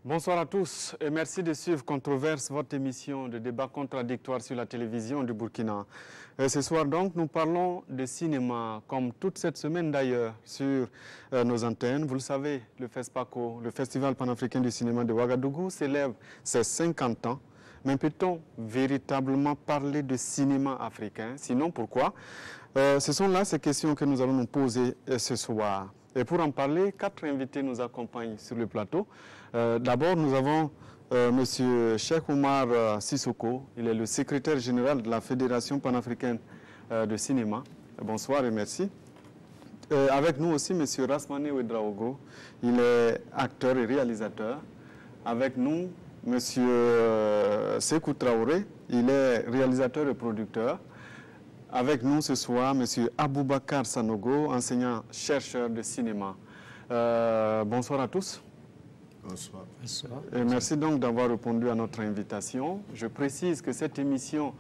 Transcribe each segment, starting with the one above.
Bonsoir à tous et merci de suivre Controverse, votre émission de débat contradictoire sur la télévision du Burkina. Ce soir donc, nous parlons de cinéma, comme toute cette semaine d'ailleurs, sur nos antennes. Vous le savez, le FESPACO, le Festival panafricain du cinéma de Ouagadougou, célèbre ses 50 ans. Mais peut-on véritablement parler de cinéma africain? Sinon, pourquoi? Ce sont là ces questions que nous allons nous poser ce soir. Et pour en parler, 4 invités nous accompagnent sur le plateau. D'abord, nous avons M. Cheikh Oumar Sissoko. Il est le secrétaire général de la Fédération panafricaine de cinéma. Bonsoir et merci. Avec nous aussi M. Rasmane Ouedraogo. Il est acteur et réalisateur. Avec nous, M. Sékou Traoré. Il est réalisateur et producteur. Avec nous ce soir, M. Aboubakar Sanogo, enseignant-chercheur de cinéma. Bonsoir à tous. Bonsoir. Bonsoir. Et merci donc d'avoir répondu à notre invitation. Je précise que cette émission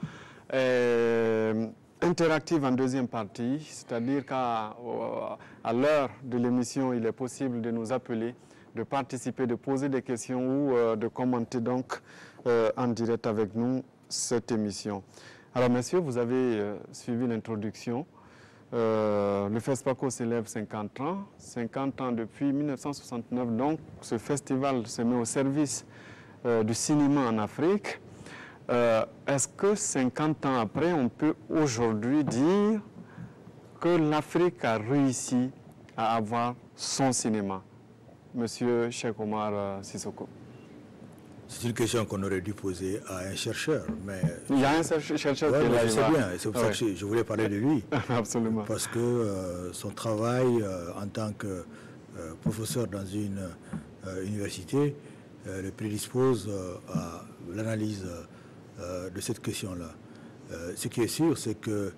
est interactive en deuxième partie, c'est-à-dire qu'à l'heure de l'émission, il est possible de nous appeler, de participer, de poser des questions ou de commenter donc en direct avec nous cette émission. Alors, messieurs, vous avez suivi l'introduction. Le FESPACO célèbre 50 ans. 50 ans depuis 1969. Donc, ce festival se met au service du cinéma en Afrique. Est-ce que 50 ans après, on peut aujourd'hui dire que l'Afrique a réussi à avoir son cinéma? Monsieur Cheikh Oumar Sissoko. C'est une question qu'on aurait dû poser à un chercheur, mais... Il y a un chercheur qui est là. Je sais bien, c'est pour ça que je voulais parler de lui. Absolument. Parce que son travail en tant que professeur dans une université le prédispose à l'analyse de cette question-là. Ce qui est sûr, c'est que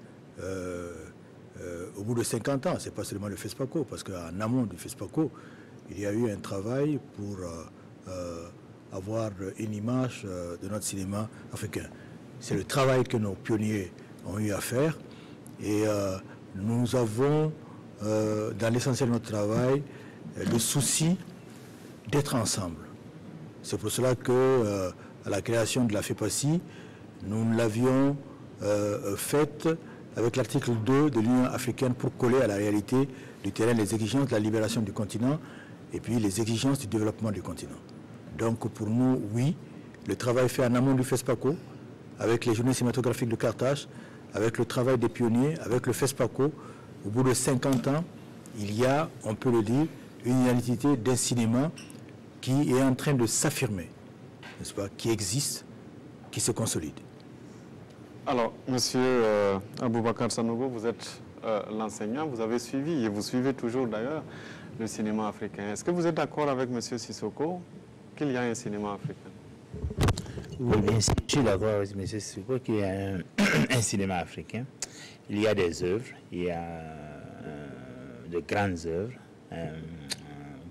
au bout de 50 ans, c'est pas seulement le FESPACO, parce qu'en amont du FESPACO, il y a eu un travail pour avoir une image de notre cinéma africain. C'est le travail que nos pionniers ont eu à faire et nous avons, dans l'essentiel de notre travail, le souci d'être ensemble. C'est pour cela que à la création de la FEPACI, nous l'avions faite avec l'article 2 de l'Union africaine pour coller à la réalité du terrain les exigences de la libération du continent et puis les exigences du développement du continent. Donc pour nous, oui, le travail fait en amont du FESPACO, avec les journées cinématographiques de Carthage, avec le travail des pionniers, avec le FESPACO, au bout de 50 ans, il y a, on peut le dire, une identité d'un cinéma qui est en train de s'affirmer, n'est-ce pas, qui existe, qui se consolide. Alors, monsieur Aboubakar Sanogo, vous êtes l'enseignant, vous avez suivi, et vous suivez toujours d'ailleurs, le cinéma africain. Est-ce que vous êtes d'accord avec monsieur Sissoko qu'il y a un cinéma africain? Oui, bien sûr, je suis d'accord avec M. Sissoko qu'il y a un cinéma africain. Il y a des œuvres, il y a de grandes œuvres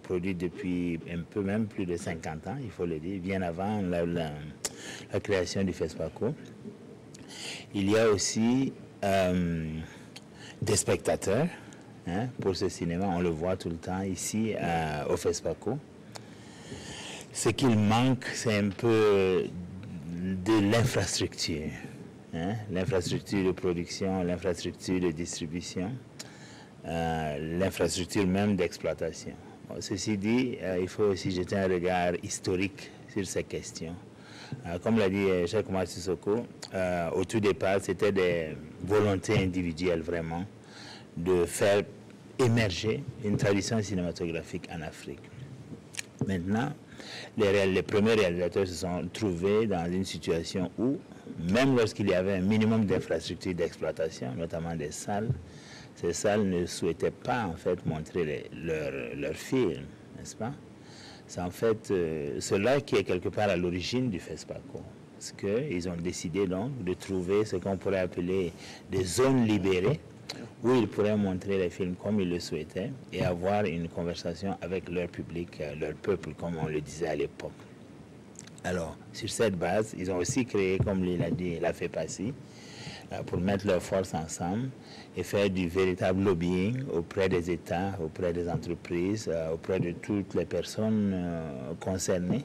produites depuis un peu même plus de 50 ans, il faut le dire, bien avant la création du FESPACO. Il y a aussi des spectateurs pour ce cinéma, on le voit tout le temps ici au FESPACO. Ce qu'il manque, c'est un peu de l'infrastructure. L'infrastructure de production, l'infrastructure de distribution, l'infrastructure même d'exploitation. Bon, ceci dit, il faut aussi jeter un regard historique sur ces questions. Comme l'a dit Cheikh Oumar Sissoko, au tout départ, c'était des volontés individuelles vraiment de faire émerger une tradition cinématographique en Afrique. Maintenant, les premiers réalisateurs se sont trouvés dans une situation où, même lorsqu'il y avait un minimum d'infrastructures d'exploitation, notamment des salles, ces salles ne souhaitaient pas en fait montrer leurs films, n'est-ce pas? C'est en fait cela qui est quelque part à l'origine du FESPACO. Parce qu'ils ont décidé donc de trouver ce qu'on pourrait appeler des zones libérées où ils pourraient montrer les films comme ils le souhaitaient et avoir une conversation avec leur public, leur peuple, comme on le disait à l'époque. Alors, sur cette base, ils ont aussi créé, comme il a dit, la FEPACI, pour mettre leurs forces ensemble et faire du véritable lobbying auprès des États, auprès des entreprises, auprès de toutes les personnes concernées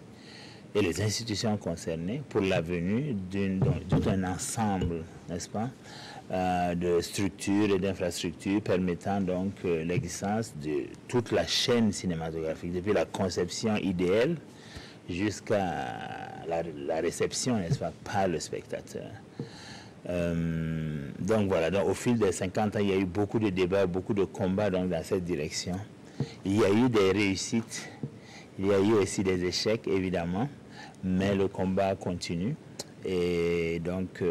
et les institutions concernées pour la venue d'un ensemble, n'est-ce pas, de structures et d'infrastructures permettant donc l'existence de toute la chaîne cinématographique, depuis la conception idéale jusqu'à la réception, n'est-ce pas, par le spectateur. Donc voilà, donc, au fil des 50 ans, il y a eu beaucoup de débats, beaucoup de combats donc, dans cette direction. Il y a eu des réussites, il y a eu aussi des échecs, évidemment, mais le combat continue. Et donc,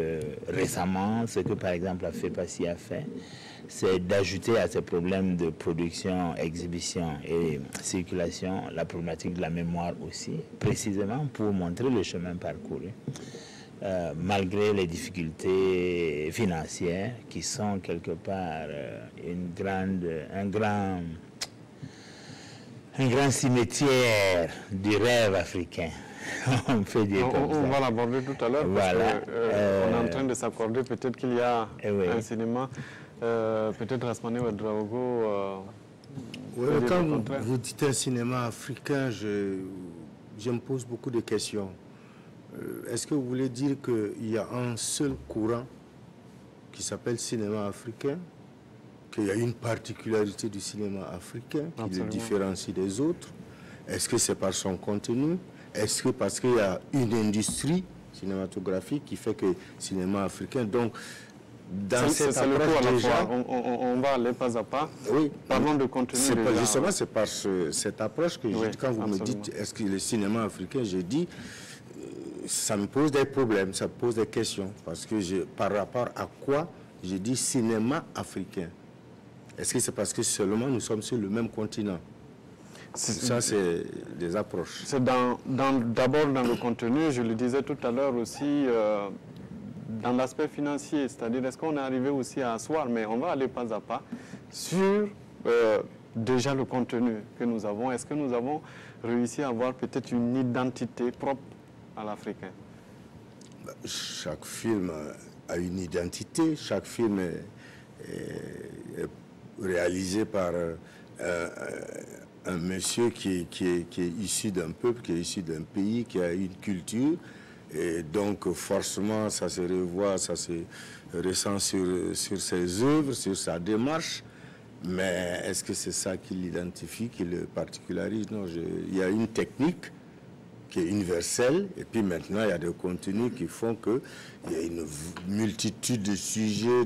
récemment, ce que par exemple la FEPACI a fait, c'est d'ajouter à ces problèmes de production, exhibition et circulation la problématique de la mémoire aussi, précisément pour montrer le chemin parcouru, malgré les difficultés financières qui sont quelque part un grand cimetière du rêve africain. On peut dire on va l'aborder tout à l'heure, voilà. Parce qu'on est en train de s'accorder. Peut-être qu'il y a un cinéma. Peut-être Rasmane Ouedraogo. Quand vous dites un cinéma africain, je me pose beaucoup de questions. Est-ce que vous voulez dire qu'il y a un seul courant qui s'appelle cinéma africain, qu'il y a une particularité du cinéma africain qui Absolument. Le différencie des autres? Est-ce que c'est par son contenu? Est-ce que parce qu'il y a une industrie cinématographique qui fait que le cinéma africain, donc dans cette approche déjà... On va aller pas à pas. Oui. Parlons de contenu. Justement, c'est par cette approche que quand vous me dites, est-ce que le cinéma africain, je dis, ça me pose des problèmes, ça me pose des questions. Parce que par rapport à quoi je dis cinéma africain? Est-ce que c'est parce que seulement nous sommes sur le même continent? Ça, c'est des approches. C'est d'abord dans le contenu, je le disais tout à l'heure aussi, dans l'aspect financier, c'est-à-dire est-ce qu'on est arrivé aussi à asseoir, mais on va aller pas à pas, sur déjà le contenu que nous avons. Est-ce que nous avons réussi à avoir peut-être une identité propre à l'Africain? Chaque film a une identité, chaque film est réalisé par un monsieur qui est issu d'un peuple, qui est issu d'un pays, qui a une culture. Et donc, forcément, ça se revoit, ça se ressent sur ses œuvres, sur sa démarche. Mais est-ce que c'est ça qui l'identifie, qui le particularise? Non, il y a une technique qui est universelle. Et puis maintenant, il y a des contenus qui font qu'il y a une multitude de sujets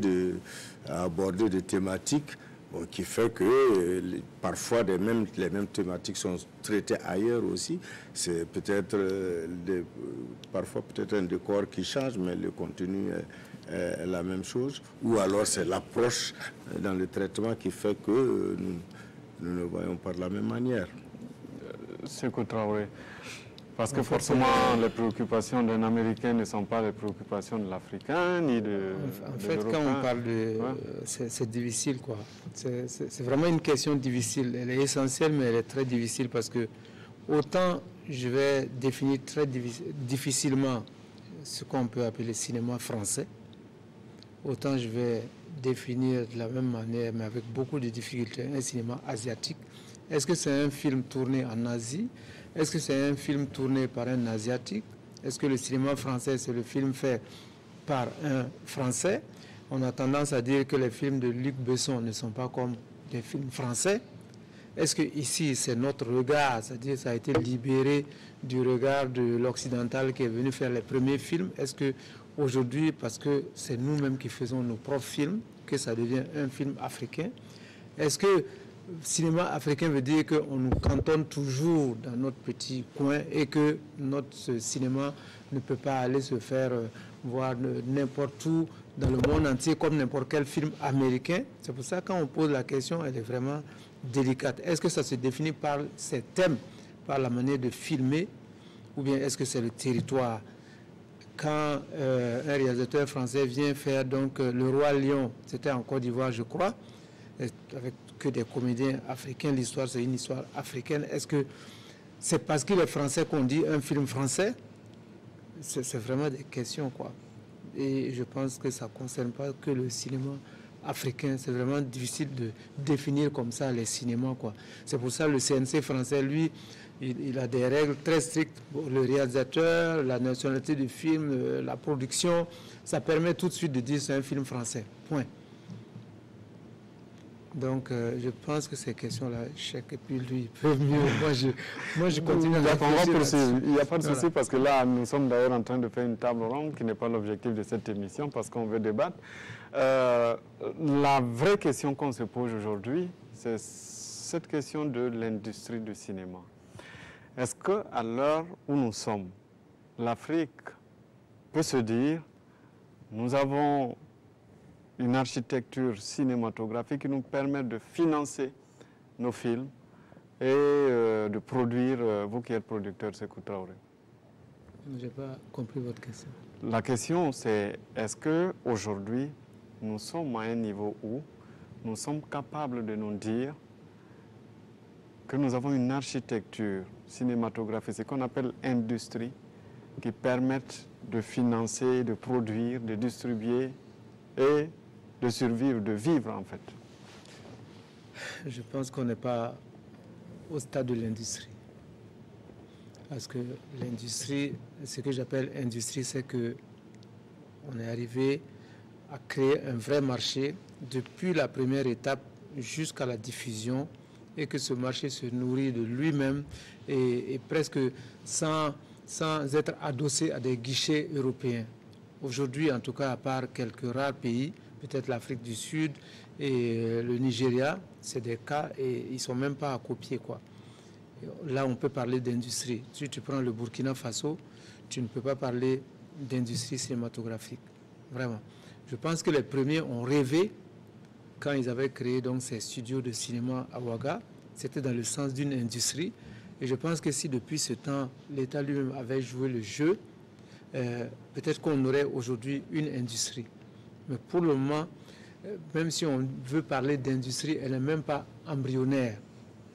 à aborder, de thématiques. Bon, qui fait que parfois les mêmes thématiques sont traitées ailleurs aussi. C'est peut-être parfois peut-être un décor qui change, mais le contenu est la même chose. Ou alors c'est l'approche dans le traitement qui fait que nous ne voyons pas de la même manière. C'est que Traoré. Parce que forcément, les préoccupations d'un Américain ne sont pas les préoccupations de l'Africain, ni de En fait, quand on parle de... C'est difficile, quoi. C'est vraiment une question difficile. Elle est essentielle, mais elle est très difficile parce que autant je vais définir très difficilement ce qu'on peut appeler le cinéma français, autant je vais définir de la même manière, mais avec beaucoup de difficultés, un cinéma asiatique. Est-ce que c'est un film tourné en Asie? Est-ce que c'est un film tourné par un Asiatique? Est-ce que le cinéma français, c'est le film fait par un Français? On a tendance à dire que les films de Luc Besson ne sont pas comme des films français. Est-ce que ici, c'est notre regard, c'est-à-dire ça a été libéré du regard de l'occidental qui est venu faire les premiers films? Est-ce que aujourd'hui, parce que c'est nous-mêmes qui faisons nos propres films, que ça devient un film africain? Est-ce que cinéma africain veut dire qu'on nous cantonne toujours dans notre petit coin et que notre cinéma ne peut pas aller se faire voir n'importe où dans le monde entier comme n'importe quel film américain? C'est pour ça que quand on pose la question, elle est vraiment délicate. Est-ce que ça se définit par ces thèmes, par la manière de filmer, ou bien est-ce que c'est le territoire? Quand un réalisateur français vient faire donc Le Roi Lion, c'était en Côte d'Ivoire, je crois, avec que des comédiens africains, l'histoire c'est une histoire africaine. Est-ce que c'est parce qu'il est français qu'on dit un film français? C'est vraiment des questions, quoi. Et je pense que ça ne concerne pas que le cinéma africain. C'est vraiment difficile de définir comme ça les cinémas, quoi. C'est pour ça que le CNC français, lui, il a des règles très strictes pour le réalisateur, la nationalité du film, la production. Ça permet tout de suite de dire c'est un film français. Point. Donc, je pense que ces questions-là, Cheikh et puis lui, ils peuvent mieux. Moi, je continue à réfléchir. Il n'y a pas de souci parce que là, nous sommes d'ailleurs en train de faire une table ronde qui n'est pas l'objectif de cette émission parce qu'on veut débattre. La vraie question qu'on se pose aujourd'hui, c'est cette question de l'industrie du cinéma. Est-ce qu'à l'heure où nous sommes, l'Afrique peut se dire, nous avons une architecture cinématographique qui nous permet de financer nos films et de produire, vous qui êtes producteur, Sékou Traoré? Je n'ai pas compris votre question. La question, c'est est-ce qu'aujourd'hui, nous sommes à un niveau où nous sommes capables de nous dire que nous avons une architecture cinématographique, ce qu'on appelle industrie, qui permettent de financer, de produire, de distribuer et de survivre, de vivre en fait? Je pense qu'on n'est pas au stade de l'industrie. Parce que l'industrie, ce que j'appelle industrie, c'est que on est arrivé à créer un vrai marché depuis la première étape jusqu'à la diffusion et que ce marché se nourrit de lui-même et presque sans être adossé à des guichets européens. Aujourd'hui, en tout cas, à part quelques rares pays, peut-être l'Afrique du Sud et le Nigeria, c'est des cas et ils ne sont même pas à copier, quoi. Là, on peut parler d'industrie. Si tu prends le Burkina Faso, tu ne peux pas parler d'industrie cinématographique. Vraiment. Je pense que les premiers ont rêvé quand ils avaient créé donc ces studios de cinéma à Ouaga. C'était dans le sens d'une industrie. Et je pense que si depuis ce temps, l'État lui-même avait joué le jeu, peut-être qu'on aurait aujourd'hui une industrie. Mais pour le moment, même si on veut parler d'industrie, elle n'est même pas embryonnaire.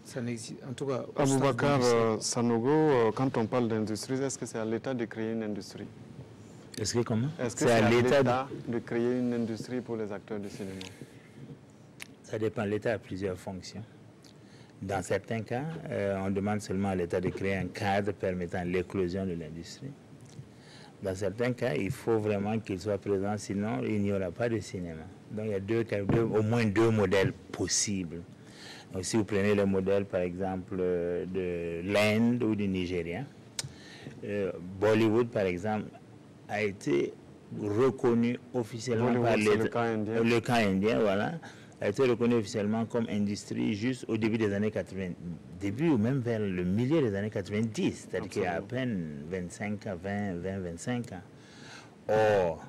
Ça n'existe, en tout cas, Aboubacar Sanogo, quand on parle d'industrie, est-ce que c'est à l'État de créer une industrie? Est-ce que comment? Est-ce que c'est à l'État de créer une industrie pour les acteurs du cinéma? Ça dépend. L'État a plusieurs fonctions. Dans certains cas, on demande seulement à l'État de créer un cadre permettant l'éclosion de l'industrie. Dans certains cas, il faut vraiment qu'il soit présent, sinon il n'y aura pas de cinéma. Donc il y a au moins deux modèles possibles. Donc, si vous prenez le modèle, par exemple, de l'Inde ou du Nigeria, Bollywood, par exemple, a été reconnu officiellement par l'État. Le cas indien, voilà, a été reconnu officiellement comme industrie juste au début des années 80, début ou même vers le milieu des années 90, c'est-à-dire qu'il y a à peine 25 ans, 25 ans. Or,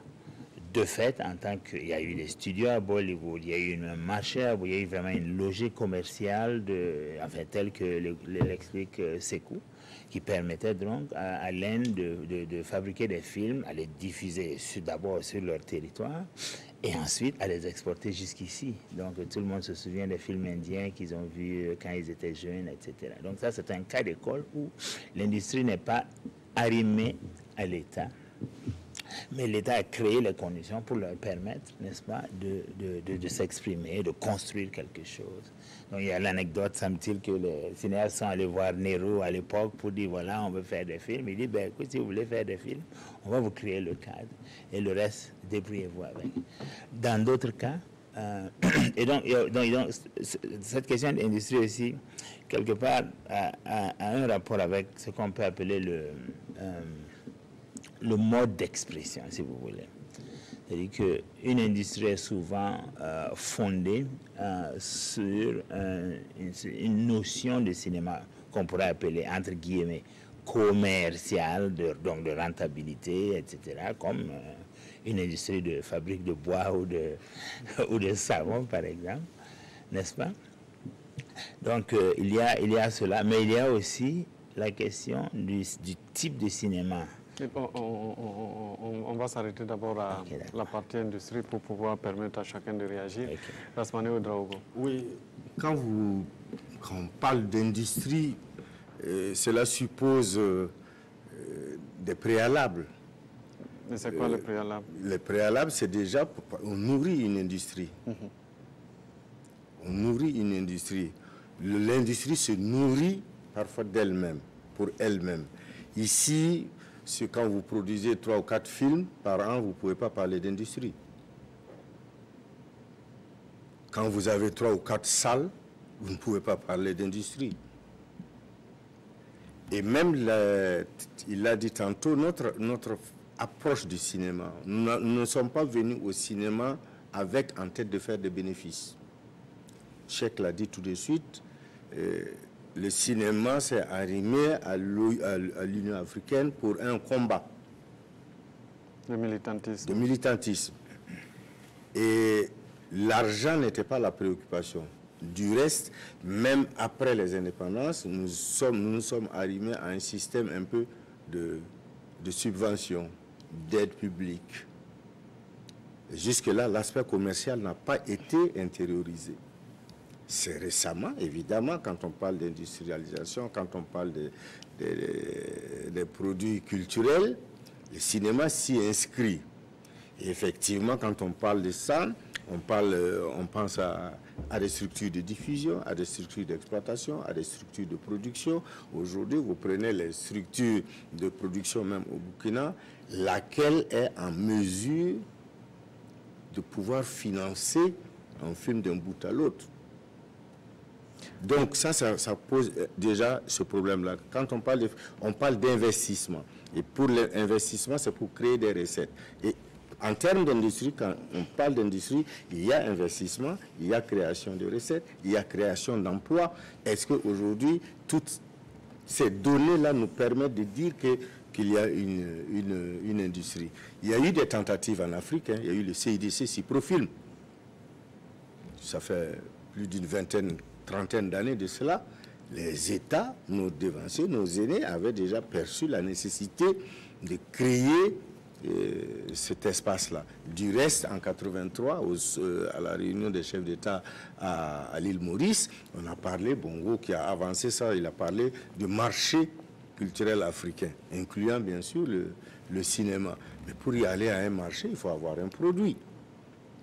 de fait, en tant qu'il y a eu des studios à Bollywood, il y a eu un marché, il y a eu vraiment une logique commerciale, telle que l'explique Sékou, qui permettait donc à l'Inde de fabriquer des films, à les diffuser d'abord sur leur territoire et ensuite à les exporter jusqu'ici. Donc tout le monde se souvient des films indiens qu'ils ont vus quand ils étaient jeunes, etc. Donc ça, c'est un cas d'école où l'industrie n'est pas arrimée à l'État. Mais l'État a créé les conditions pour leur permettre, n'est-ce pas, de s'exprimer, de construire quelque chose. Donc il y a l'anecdote, semble-t-il, que les cinéastes sont allés voir Nehru à l'époque pour dire, voilà, on veut faire des films. Il dit, ben écoute, si vous voulez faire des films, on va vous créer le cadre et le reste, débrouillez-vous avec. Dans d'autres cas, et donc, cette question d'industrie aussi, quelque part, a un rapport avec ce qu'on peut appeler le mode d'expression, si vous voulez. C'est-à-dire qu'une industrie est souvent fondée sur une notion de cinéma qu'on pourrait appeler, entre guillemets, commercial, donc de rentabilité, etc., comme une industrie de fabrique de bois ou de savon, par exemple, n'est-ce pas? Donc, il y a cela, mais il y a aussi la question du type de cinéma. On va s'arrêter d'abord à la partie industrie pour pouvoir permettre à chacun de réagir. Rasmane Ouedraogo. Oui, quand on parle d'industrie, cela suppose des préalables. Et c'est quoi le préalable? Le préalable, c'est déjà, on nourrit une industrie. On nourrit une industrie. L'industrie se nourrit parfois d'elle-même, pour elle-même. Ici, quand vous produisez 3 ou 4 films par an, vous ne pouvez pas parler d'industrie. Quand vous avez 3 ou 4 salles, vous ne pouvez pas parler d'industrie. Et même, il l'a dit tantôt, notre approche du cinéma, nous ne sommes pas venus au cinéma avec en tête de faire des bénéfices. Cheikh l'a dit tout de suite, le cinéma s'est arrimé à l'Union africaine pour un combat. De militantisme. De militantisme. Et l'argent n'était pas la préoccupation. Du reste, même après les indépendances, nous nous sommes arrimés à un système un peu de subvention, d'aide publique. Jusque-là, l'aspect commercial n'a pas été intériorisé. C'est récemment, évidemment, quand on parle d'industrialisation, quand on parle des produits culturels, le cinéma s'y inscrit. Et effectivement, quand on parle de ça, on pense à des structures de diffusion, à des structures d'exploitation, à des structures de production. Aujourd'hui, vous prenez les structures de production même au Burkina, laquelle est en mesure de pouvoir financer un film d'un bout à l'autre. Donc ça pose déjà ce problème-là. Quand on parle d'investissement. Et pour l'investissement, c'est pour créer des recettes. Et en termes d'industrie, quand on parle d'industrie, il y a investissement, il y a création de recettes, il y a création d'emplois. Est-ce qu'aujourd'hui, toutes ces données-là nous permettent de dire qu'il y a une industrie? Il y a eu des tentatives en Afrique, hein. Il y a eu le CIDC Cyprofilm. Ça fait plus d'une vingtaine, trentaine d'années de cela. Les États, nos devanciers, nos aînés avaient déjà perçu la nécessité de créer cet espace-là. Du reste, en 83, à la réunion des chefs d'État à l'île Maurice, on a parlé, Bongo qui a avancé ça, il a parlé de marché culturel africain, incluant bien sûr le cinéma. Mais pour y aller à un marché, il faut avoir un produit.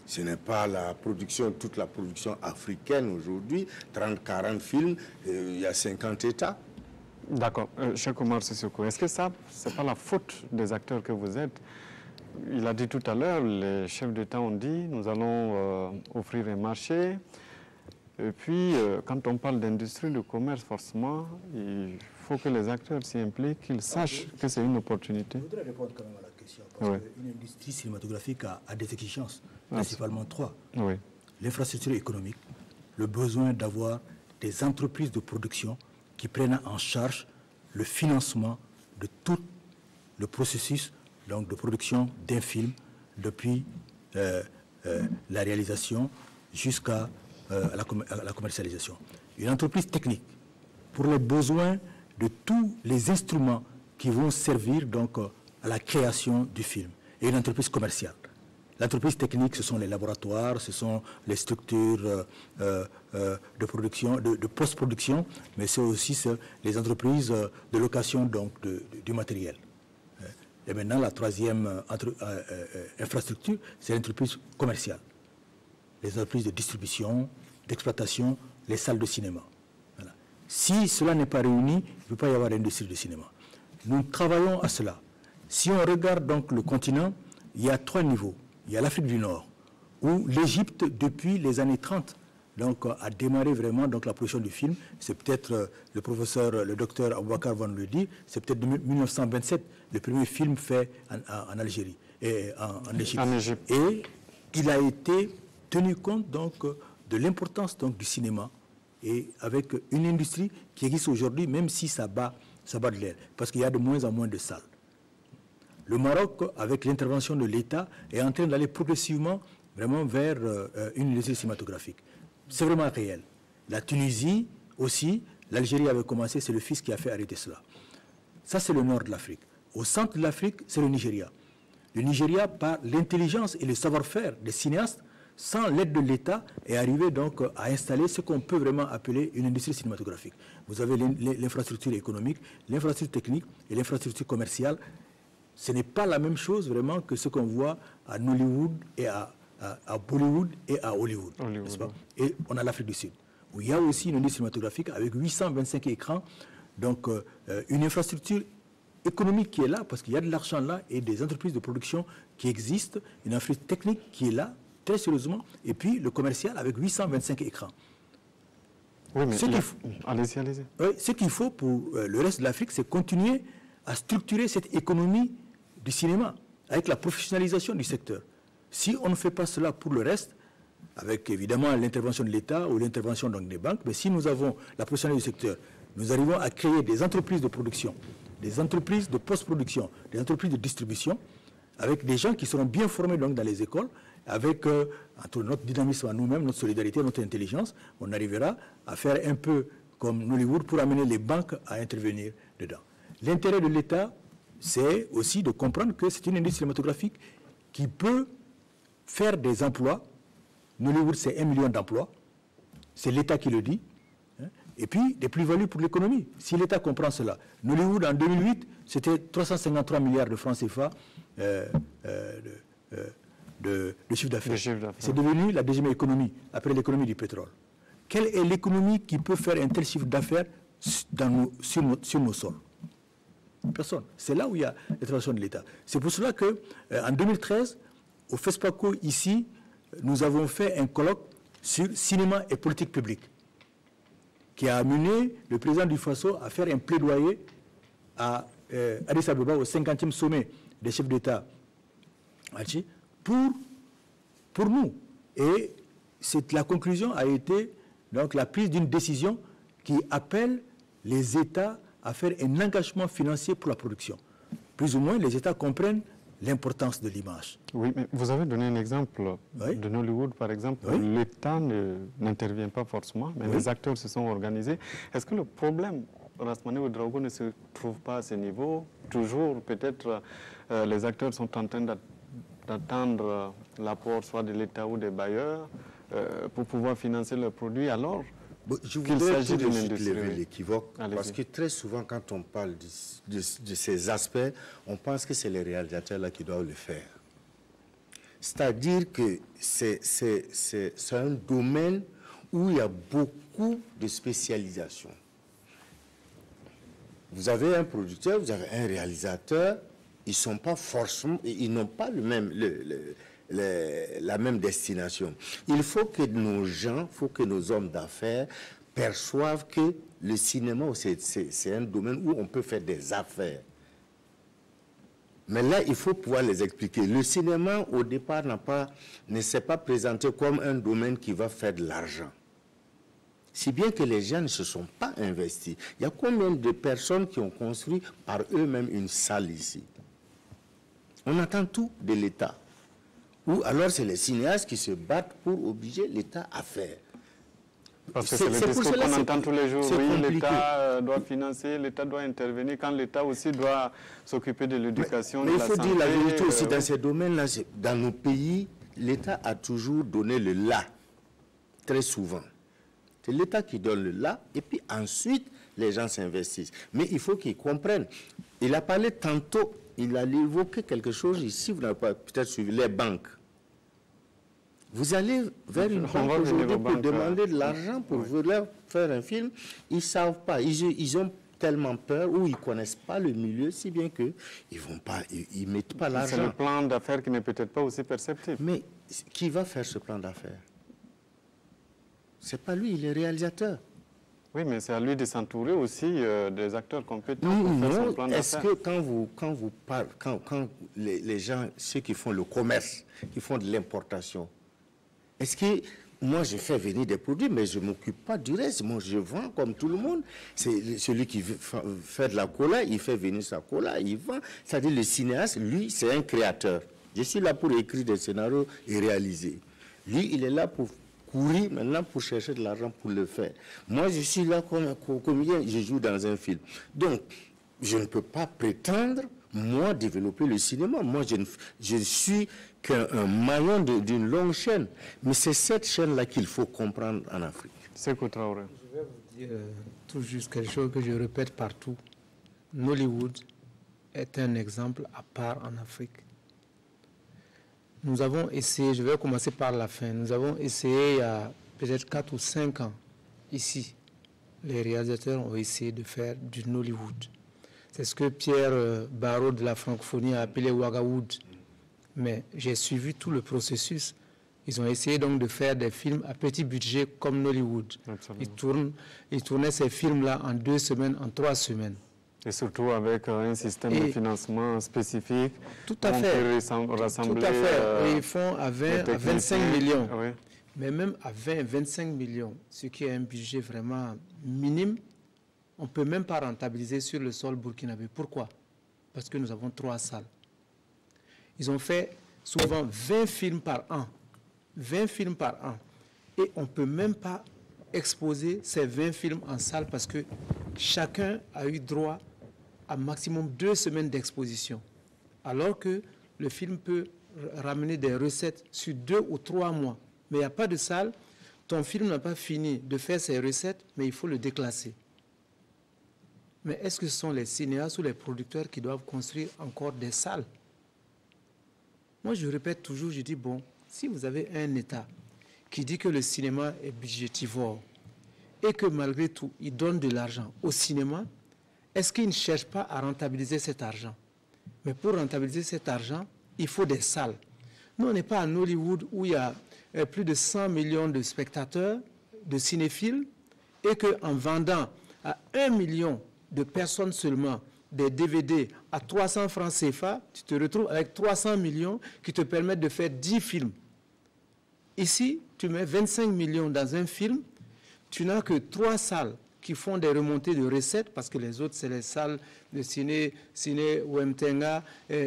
Ce n'est pas la production, toute la production africaine aujourd'hui, 30, 40 films, il y a 50 États. D'accord. Cheikh Oumar Sissoko, est-ce que ça, c'est pas la faute des acteurs que vous êtes? Il a dit tout à l'heure, les chefs d'État ont dit, nous allons offrir un marché. Et puis, quand on parle d'industrie, de commerce, forcément, il faut que les acteurs s'y impliquent, qu'ils sachent que c'est une opportunité. Je voudrais répondre quand même à la question, parce qu'une industrie cinématographique a des exigences, principalement 3. Oui. L'infrastructure économique, le besoin d'avoir des entreprises de production qui prennent en charge le financement de tout le processus donc, de production d'un film, depuis la réalisation jusqu'à la commercialisation. Une entreprise technique pour les besoins de tous les instruments qui vont servir donc, à la création du film. Et une entreprise commerciale. L'entreprise technique, ce sont les laboratoires, ce sont les structures de production, de post-production, mais c'est aussi les entreprises de location donc, du matériel. Et maintenant, la troisième infrastructure, c'est l'entreprise commerciale. Les entreprises de distribution, d'exploitation, les salles de cinéma. Voilà. Si cela n'est pas réuni, il ne peut pas y avoir d'industrie de cinéma. Nous travaillons à cela. Si on regarde donc le continent, il y a 3 niveaux. Il y a l'Afrique du Nord, où l'Égypte, depuis les années 30, donc, a démarré vraiment donc, la production du film. C'est peut-être le docteur Aboubakar Van le dit, c'est peut-être 1927, le premier film fait en Algérie, et en Égypte. Et il a été tenu compte donc, de l'importance donc, du cinéma, et avec une industrie qui existe aujourd'hui, même si ça bat de l'aile, parce qu'il y a de moins en moins de salles. Le Maroc, avec l'intervention de l'État, est en train d'aller progressivement vraiment vers une industrie cinématographique. C'est vraiment réel. La Tunisie aussi, l'Algérie avait commencé, c'est le fils qui a fait arrêter cela. Ça, c'est le nord de l'Afrique. Au centre de l'Afrique, c'est le Nigeria. Le Nigeria, par l'intelligence et le savoir-faire des cinéastes, sans l'aide de l'État, est arrivé donc à installer ce qu'on peut vraiment appeler une industrie cinématographique. Vous avez l'infrastructure économique, l'infrastructure technique et l'infrastructure commerciale. ce n'est pas la même chose vraiment que ce qu'on voit à Nollywood et à Bollywood et à Hollywood. N'est-ce pas? Et on a l'Afrique du Sud, où il y a aussi une industrie cinématographique avec 825 écrans, donc une infrastructure économique qui est là, parce qu'il y a de l'argent là, et des entreprises de production qui existent, une infrastructure technique qui est là, très sérieusement, et puis le commercial avec 825 écrans. Oui, mais allez-y. Ce qu'il faut pour le reste de l'Afrique, c'est continuer à structurer cette économie du cinéma, avec la professionnalisation du secteur. Si on ne fait pas cela pour le reste, avec évidemment l'intervention de l'État ou l'intervention des banques, mais si nous avons la professionnalisation du secteur, nous arrivons à créer des entreprises de production, des entreprises de post-production, des entreprises de distribution, avec des gens qui seront bien formés donc, dans les écoles, avec entre notre dynamisme à nous-mêmes, notre solidarité, notre intelligence, on arrivera à faire un peu comme Nollywood pour amener les banques à intervenir dedans. L'intérêt de l'État, c'est aussi de comprendre que c'est une industrie cinématographique qui peut faire des emplois. Nollywood, c'est 1 million d'emplois. C'est l'État qui le dit. Et puis, des plus-values pour l'économie. Si l'État comprend cela. Nollywood, en 2008, c'était 353 milliards de francs CFA de chiffre d'affaires. C'est devenu la deuxième économie, après l'économie du pétrole. Quelle est l'économie qui peut faire un tel chiffre d'affaires sur nos sols? Personne. C'est là où il y a l'intervention de l'État. C'est pour cela qu'en 2013, au FESPACO, ici, nous avons fait un colloque sur cinéma et politique publique, qui a amené le président du FASO à faire un plaidoyer à Addis Abeba, au 50e sommet des chefs d'État, pour nous. Et la conclusion a été donc, la prise d'une décision qui appelle les États à faire un engagement financier pour la production. Plus ou moins, les États comprennent l'importance de l'image. Oui, mais vous avez donné un exemple de Nollywood, par exemple. Oui. L'État n'intervient pas forcément, mais les acteurs se sont organisés. Est-ce que le problème, Rasmane Ouedraogo, ne se trouve pas à ce niveau? Toujours, peut-être, les acteurs sont en train d'attendre l'apport soit de l'État ou des bailleurs pour pouvoir financer leurs produits, alors je voudrais tout de suite lever l'équivoque, parce que très souvent, quand on parle de ces aspects, on pense que c'est les réalisateurs là qui doivent le faire. C'est-à-dire que c'est un domaine où il y a beaucoup de spécialisation. Vous avez un producteur, vous avez un réalisateur, ils sont pas forcément, ils n'ont pas la même destination. Il faut que nos gens, il faut que nos hommes d'affaires perçoivent que le cinéma, c'est un domaine où on peut faire des affaires. Mais là, il faut pouvoir les expliquer. Le cinéma, au départ, ne s'est pas présenté comme un domaine qui va faire de l'argent. Si bien que les gens ne se sont pas investis. Il y a combien de personnes qui ont construit par eux-mêmes une salle ici? On attend tout de l'État. Ou alors c'est les cinéastes qui se battent pour obliger l'État à faire. Parce que c'est le discours qu'on entend tous les jours. Oui, l'État doit financer, l'État doit intervenir, quand l'État aussi doit s'occuper de l'éducation, de la santé. Mais il faut dire la vérité aussi, dans ces domaines-là, dans nos pays, l'État a toujours donné le là, très souvent. C'est l'État qui donne le là, et puis ensuite, les gens s'investissent. Mais il faut qu'ils comprennent. Il a parlé tantôt, il a évoqué quelque chose ici, vous n'avez pas peut-être suivi, les banques. Vous allez vers une banque aujourd'hui pour demander de l'argent pour vouloir faire un film, ils ne savent pas, ils ont tellement peur ou ils ne connaissent pas le milieu, si bien qu'ils ne mettent pas l'argent. C'est le plan d'affaires qui n'est peut-être pas aussi perceptible. Mais qui va faire ce plan d'affaires? Ce n'est pas lui, il est réalisateur. Oui, mais c'est à lui de s'entourer aussi des acteurs compétents pour faire son plan d'affaires. Est-ce que quand les gens, ceux qui font le commerce, qui font de l'importation, est-ce que moi je fais venir des produits, mais je ne m'occupe pas du reste, moi je vends comme tout le monde. C'est celui qui fait de la cola, il fait venir sa cola, il vend. C'est-à-dire le cinéaste, lui, c'est un créateur. Je suis là pour écrire des scénarios et réaliser. Lui, il est là pour courir maintenant pour chercher de l'argent pour le faire. Moi, je suis là comme je joue dans un film. Donc, je ne peux pas prétendre, moi, développer le cinéma. Moi, je suis qu'un maillon d'une longue chaîne. Mais c'est cette chaîne-là qu'il faut comprendre en Afrique. C'est quoi, Traoré? Je vais vous dire tout juste quelque chose que je répète partout. Nollywood est un exemple à part en Afrique. Nous avons essayé, je vais commencer par la fin, nous avons essayé il y a peut-être 4 ou 5 ans, ici, les réalisateurs ont essayé de faire du Nollywood. C'est ce que Pierre Barraud de la francophonie a appelé Wagawood. Mais j'ai suivi tout le processus. Ils ont essayé donc de faire des films à petit budget comme Nollywood. Ils tournaient ces films-là en 2 semaines, en 3 semaines. Et surtout avec un système de financement spécifique. Tout à fait. Rassembler, tout à fait. Et ils font à 25 millions. Oui. Mais même à 25 millions, ce qui est un budget vraiment minime, on ne peut même pas rentabiliser sur le sol burkinabé. Pourquoi? Parce que nous avons 3 salles. Ils ont fait souvent 20 films par an. 20 films par an. Et on ne peut même pas exposer ces 20 films en salle parce que chacun a eu droit à maximum 2 semaines d'exposition. Alors que le film peut ramener des recettes sur 2 ou 3 mois. Mais il n'y a pas de salle. Ton film n'a pas fini de faire ses recettes, mais il faut le déclasser. Mais est-ce que ce sont les cinéastes ou les producteurs qui doivent construire encore des salles? Moi, je répète toujours, je dis, bon, si vous avez un État qui dit que le cinéma est budgétivore et que malgré tout, il donne de l'argent au cinéma, est-ce qu'il ne cherche pas à rentabiliser cet argent? Mais pour rentabiliser cet argent, il faut des salles. Nous, on n'est pas à Hollywood où il y a plus de 100 millions de spectateurs, de cinéphiles, et qu'en vendant à 1 million de personnes seulement des DVD à 300 francs CFA, tu te retrouves avec 300 millions qui te permettent de faire 10 films. Ici, tu mets 25 millions dans un film, tu n'as que 3 salles qui font des remontées de recettes, parce que les autres, c'est les salles de ciné Wemtenga,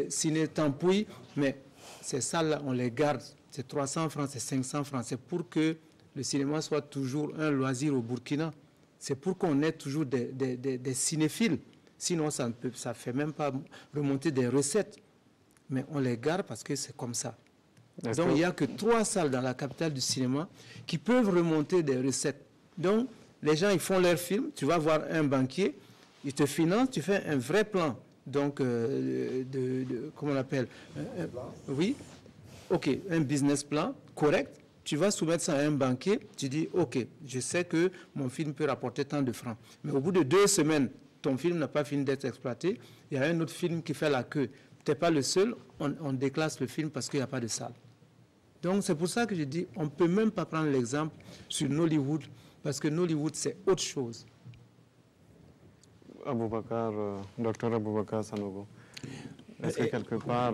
ciné Tampoui, mais ces salles-là, on les garde, c'est 300 francs, c'est 500 francs, c'est pour que le cinéma soit toujours un loisir au Burkina. C'est pour qu'on ait toujours des cinéphiles. Sinon, ça ne fait même pas remonter des recettes. Mais on les garde parce que c'est comme ça. Donc, il n'y a que 3 salles dans la capitale du cinéma qui peuvent remonter des recettes. Donc, les gens, ils font leur film. Tu vas voir un banquier, il te finance, tu fais un vrai plan. Donc, comment on appelle oui, ok, un business plan correct. Tu vas soumettre ça à un banquier, tu dis, ok, je sais que mon film peut rapporter tant de francs. Mais au bout de 2 semaines, ton film n'a pas fini d'être exploité, il y a un autre film qui fait la queue. Tu n'es pas le seul, on déclasse le film parce qu'il n'y a pas de salle. Donc c'est pour ça que je dis, on ne peut même pas prendre l'exemple sur Nollywood, parce que Nollywood, c'est autre chose. Docteur Aboubakar Sanogo, est-ce que quelque part,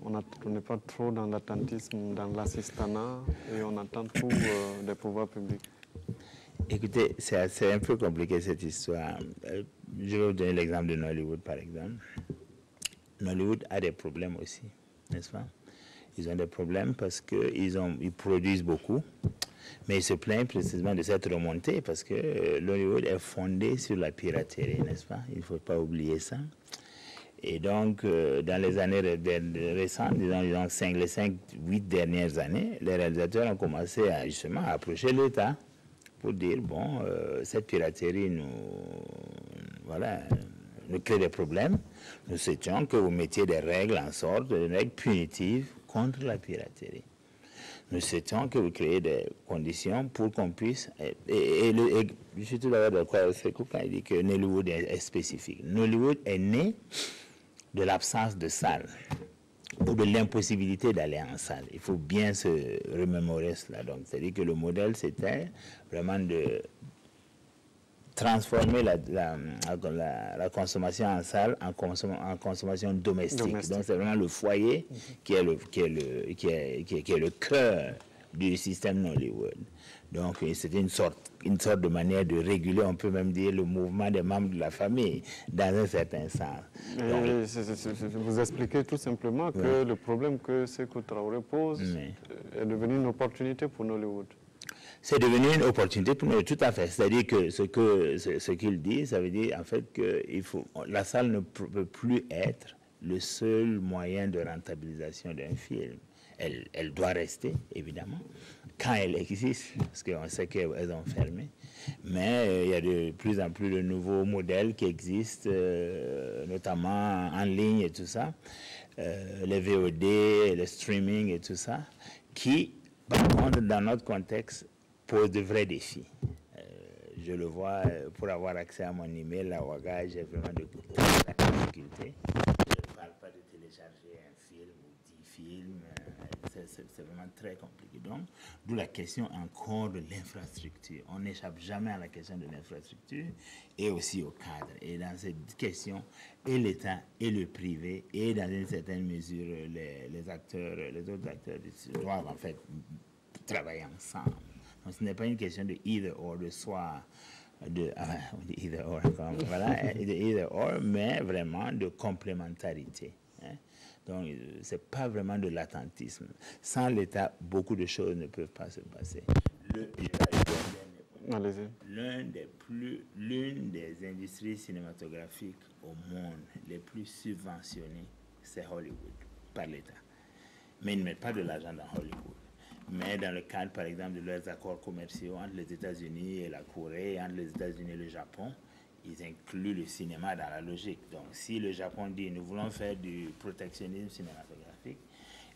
on n'est pas trop dans l'attentisme, dans l'assistanat, et on attend tout des pouvoirs publics? Écoutez, c'est un peu compliqué cette histoire. Je vais vous donner l'exemple de Nollywood, par exemple. Nollywood a des problèmes aussi, n'est-ce pas? Ils ont des problèmes parce qu'ils produisent beaucoup, mais ils se plaignent précisément de cette remontée parce que Nollywood est fondé sur la piraterie, n'est-ce pas? Il ne faut pas oublier ça. Et donc, dans les années récentes, disons les 5-8 dernières années, les réalisateurs ont commencé justement à approcher l'État pour dire, bon, cette piraterie nous crée des problèmes. Nous souhaitions que vous mettiez des règles en sorte, des règles punitives contre la piraterie. Nous souhaitions que vous créiez des conditions pour qu'on puisse... je suis tout d'abord d'accord avec Sekou quand il dit que Nollywood est spécifique. Nollywood est né de l'absence de salle ou de l'impossibilité d'aller en salle. Il faut bien se remémorer cela. C'est-à-dire que le modèle, c'était vraiment de transformer la consommation en salle en consommation domestique. Donc c'est vraiment le foyer qui est le cœur du système Nollywood. Donc c'était une sorte de manière de réguler, on peut même dire, le mouvement des membres de la famille dans un certain sens. Donc, vous expliquez tout simplement que le problème que Sékou Traoré pose est devenu une opportunité pour Nollywood. C'est devenu une opportunité pour nous, tout à fait. C'est-à-dire que ce qu'il dit, ça veut dire en fait que la salle ne peut plus être le seul moyen de rentabilisation d'un film. Elle doit rester, évidemment, quand elle existe, parce qu'on sait qu'elles ont fermé. Mais il y a de plus en plus de nouveaux modèles qui existent, notamment en ligne et tout ça, les VOD, le streaming et tout ça, qui, par contre, dans notre contexte, posent de vrais défis. Je le vois, pour avoir accès à mon email, à Ouaga, j'ai vraiment de difficultés. Je ne parle pas de télécharger un film ou 10 films, c'est vraiment très compliqué. Donc, d'où la question encore de l'infrastructure. On n'échappe jamais à la question de l'infrastructure et aussi au cadre. Et dans cette question, et l'État et le privé, et dans une certaine mesure, les autres acteurs doivent en fait travailler ensemble. Donc, ce n'est pas une question de either or, de soit, de either or, voilà, de either or, mais vraiment de complémentarité. Hein. Donc, ce n'est pas vraiment de l'attentisme. Sans l'État, beaucoup de choses ne peuvent pas se passer. L'une des industries cinématographiques au monde les plus subventionnées, c'est Hollywood, par l'État. Mais ils ne mettent pas de l'argent dans Hollywood. Mais dans le cadre, par exemple, de leurs accords commerciaux entre les États-Unis et la Corée, entre les États-Unis et le Japon, ils incluent le cinéma dans la logique. Donc, si le Japon dit « nous voulons faire du protectionnisme cinématographique »,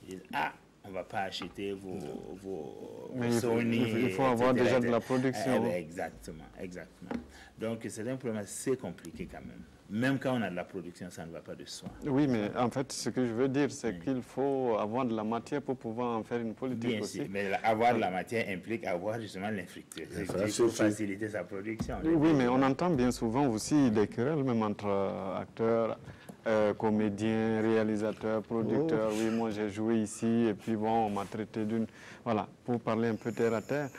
ils disent « ah, on ne va pas acheter vos Sony ». Il faut avoir déjà de la production. Exactement. Donc, c'est un problème assez compliqué quand même. Même quand on a de la production, ça ne va pas de soi. Oui, mais en fait, ce que je veux dire, c'est qu'il faut avoir de la matière pour pouvoir en faire une politique. Bien aussi. Sûr, mais avoir de la matière implique avoir justement l'infrastructure. Il faut faciliter sa production. Oui, mais on entend bien souvent aussi des querelles, même entre acteurs, comédiens, réalisateurs, producteurs. Oui, moi j'ai joué ici, et puis bon, on m'a traité d'une... Voilà, pour parler un peu terre à terre.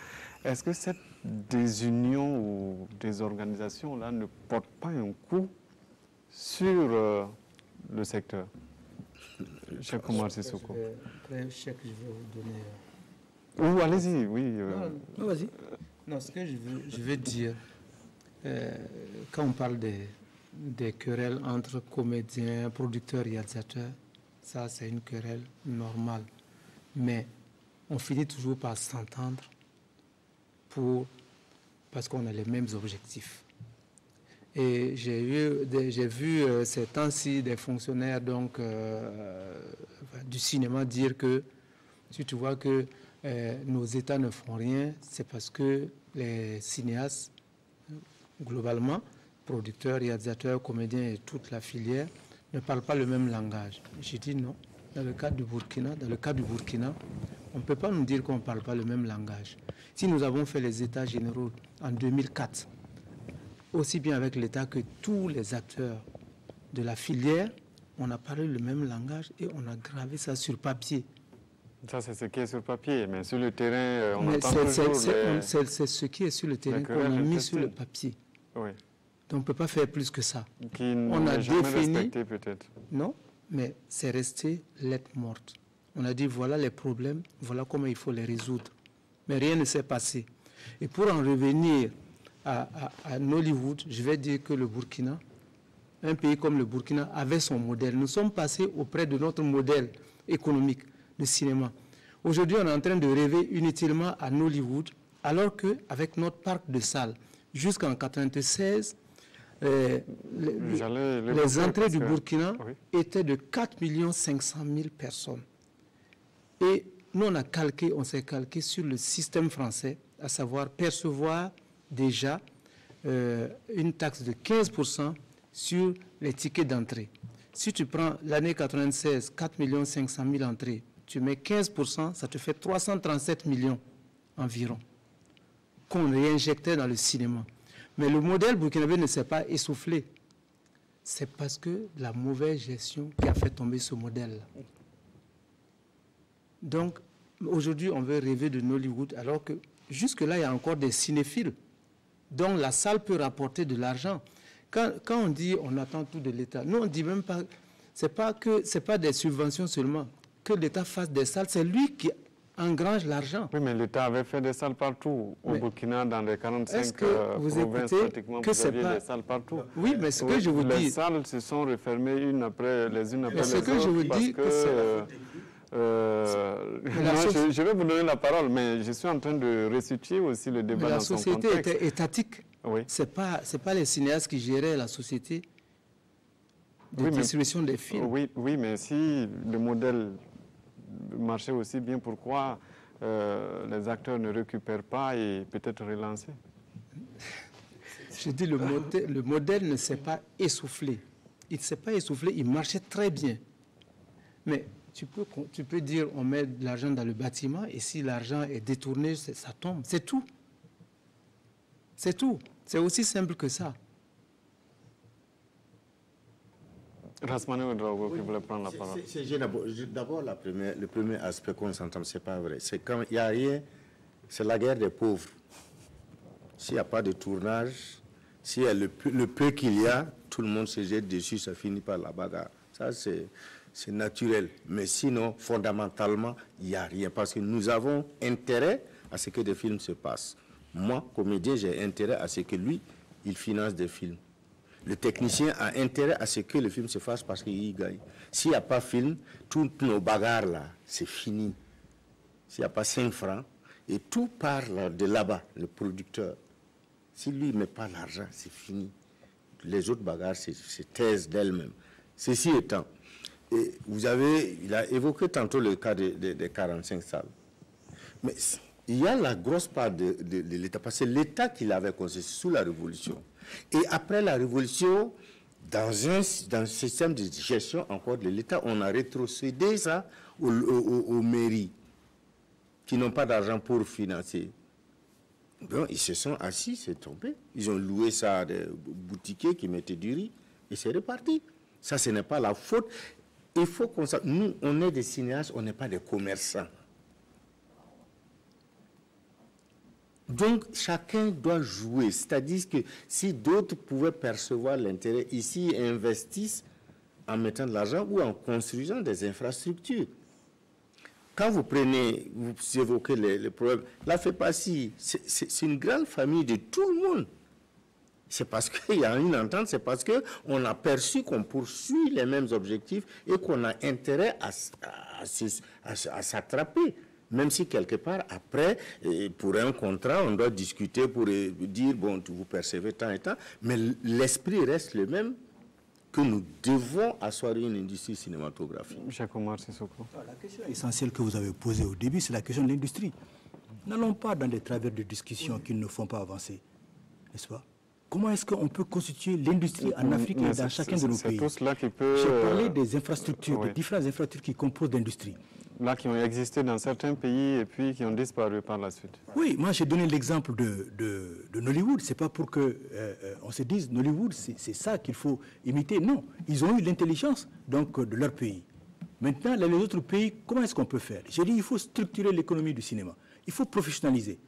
Est-ce que cette désunion ou désorganisation-là ne porte pas un coup sur le secteur? Cheikh Oumar Sissoko. Après, Cheikh, je vais vous donner... Ou allez-y, oui. Non, vas-y. Non, ce que je veux dire, quand on parle des querelles entre comédiens, producteurs, réalisateurs, ça c'est une querelle normale. Mais on finit toujours par s'entendre parce qu'on a les mêmes objectifs. Et j'ai vu ces temps-ci des fonctionnaires donc, du cinéma dire que si tu vois que nos États ne font rien, c'est parce que les cinéastes, globalement, producteurs, réalisateurs, comédiens et toute la filière, ne parlent pas le même langage. J'ai dit non. Dans le cas du Burkina, on ne peut pas nous dire qu'on ne parle pas le même langage. Si nous avons fait les États généraux en 2004, aussi bien avec l'État que tous les acteurs de la filière, on a parlé le même langage et on a gravé ça sur papier. Ça, c'est ce qui est sur papier, mais sur le terrain, on entend toujours c'est ce qui est sur le terrain qu'on a mis sur le papier. Oui. Donc, on ne peut pas faire plus que ça. Qui on a jamais respecté, peut-être. Non, mais c'est resté lettre morte. On a dit, voilà les problèmes, voilà comment il faut les résoudre. Mais rien ne s'est passé. Et pour en revenir à Nollywood, je vais dire que le Burkina, un pays comme le Burkina, avait son modèle. Nous sommes passés auprès de notre modèle économique de cinéma. Aujourd'hui, on est en train de rêver inutilement à Nollywood, alors qu'avec notre parc de salles, jusqu'en 1996, les entrées du Burkina étaient de 4 500 000 personnes. Et nous, on s'est calqué sur le système français, à savoir percevoir déjà une taxe de 15% sur les tickets d'entrée. Si tu prends l'année 96, 4 500 000 entrées, tu mets 15%, ça te fait 337 millions environ, qu'on réinjectait dans le cinéma. Mais le modèle burkinabé ne s'est pas essoufflé. C'est parce que la mauvaise gestion qui a fait tomber ce modèle-là. Donc, aujourd'hui, on veut rêver de Nollywood, alors que jusque-là, il y a encore des cinéphiles. Donc, la salle peut rapporter de l'argent. Quand on dit on attend tout de l'État, nous, on ne dit même pas, ce n'est pas des subventions seulement. Que l'État fasse des salles, c'est lui qui engrange l'argent. Oui, mais l'État avait fait des salles partout. Au Burkina, dans les 45 provinces, pratiquement, vous aviez des salles partout. Oui, mais ce que je vous dis... Les salles se sont refermées une après les unes après les autres. Ce que je vous dis, je vais vous donner la parole, mais je suis en train de resituer aussi le débat dans son contexte. La société était étatique. Oui. Ce n'est pas les cinéastes qui géraient la société de distribution des films. Oui, mais si le modèle marchait aussi bien, pourquoi les acteurs ne récupèrent pas et peut-être relancer? Je dis le modèle ne s'est pas essoufflé. Il ne s'est pas essoufflé, il marchait très bien. Mais tu peux dire on met de l'argent dans le bâtiment et si l'argent est détourné, ça tombe. C'est tout. C'est tout. C'est aussi simple que ça. Rasmane Ouedraogo qui voulait prendre la parole. D'abord, le premier aspect qu'on s'entend, ce n'est pas vrai. C'est quand il n'y a rien, c'est la guerre des pauvres. S'il n'y a pas de tournage, s'il y a le peu qu'il y a, tout le monde se jette dessus, ça finit par la bagarre. Ça, c'est naturel. Mais sinon, fondamentalement, il n'y a rien. Parce que nous avons intérêt à ce que des films se passent. Moi, comédien, j'ai intérêt à ce que lui, il finance des films. Le technicien a intérêt à ce que le film se fasse parce qu'il y gagne. S'il n'y a pas de film, toutes nos bagarres là, c'est fini. S'il n'y a pas 5 francs, et tout part là, de là-bas, le producteur. Si lui ne met pas l'argent, c'est fini. Les autres bagarres se taisent d'elles-mêmes. Ceci étant, il a évoqué tantôt le cas des 45 salles. Mais il y a la grosse part de l'État, parce que l'État qu'il avait conçu sous la Révolution. Et après la Révolution, dans un système de gestion encore de l'État, on a rétrocédé ça aux mairies qui n'ont pas d'argent pour financer. Bon, ils se sont assis, c'est tombé. Ils ont loué ça à des boutiquiers qui mettaient du riz et c'est reparti. Ça, ce n'est pas la faute. Il faut qu'on sache, nous, on est des cinéastes, on n'est pas des commerçants. Donc, chacun doit jouer. C'est-à-dire que si d'autres pouvaient percevoir l'intérêt ici et investissent en mettant de l'argent ou en construisant des infrastructures. Quand vous évoquez les problèmes, la FEPACI, c'est une grande famille de tout le monde. C'est parce qu'il y a une entente, c'est parce qu'on a perçu qu'on poursuit les mêmes objectifs et qu'on a intérêt à s'attraper. Même si quelque part, après, pour un contrat, on doit discuter pour dire, bon, vous percevez tant et tant, mais l'esprit reste le même, que nous devons asseoir une industrie cinématographique. Omar Sissoko. La question essentielle que vous avez posée au début, c'est la question de l'industrie. N'allons pas dans des travers de discussion qui ne nous font pas avancer, n'est-ce pas? Comment est-ce qu'on peut constituer l'industrie en Afrique et dans chacun de nos pays? J'ai parlé des infrastructures, des différentes infrastructures qui composent l'industrie. Là, qui ont existé dans certains pays et puis qui ont disparu par la suite. Oui, moi j'ai donné l'exemple de Nollywood. C'est pas pour que on se dise Nollywood, c'est ça qu'il faut imiter. Non, ils ont eu l'intelligence donc de leur pays. Maintenant, les autres pays, comment est-ce qu'on peut faire? J'ai dit il faut structurer l'économie du cinéma. Il faut professionnaliser.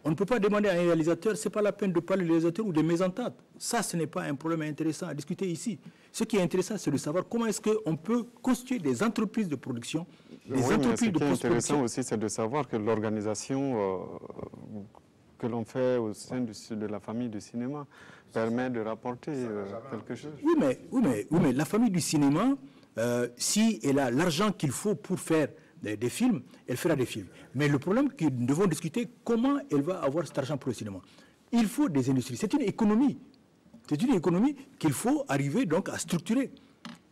On ne peut pas demander à un réalisateur, c'est pas la peine de parler des réalisateurs ou des mésententes. Ça, ce n'est pas un problème intéressant à discuter ici. Ce qui est intéressant, c'est de savoir comment est-ce qu'on peut constituer des entreprises de production, des entreprises de post-production. Ce qui est intéressant aussi, c'est de savoir que l'organisation que l'on fait au sein de la famille du cinéma permet de rapporter quelque chose. Oui, mais la famille du cinéma, si elle a l'argent qu'il faut pour faire des films, elle fera des films. Mais le problème que nous devons discuter, comment elle va avoir cet argent pour le cinéma. Il faut des industries. C'est une économie. C'est une économie qu'il faut arriver donc à structurer.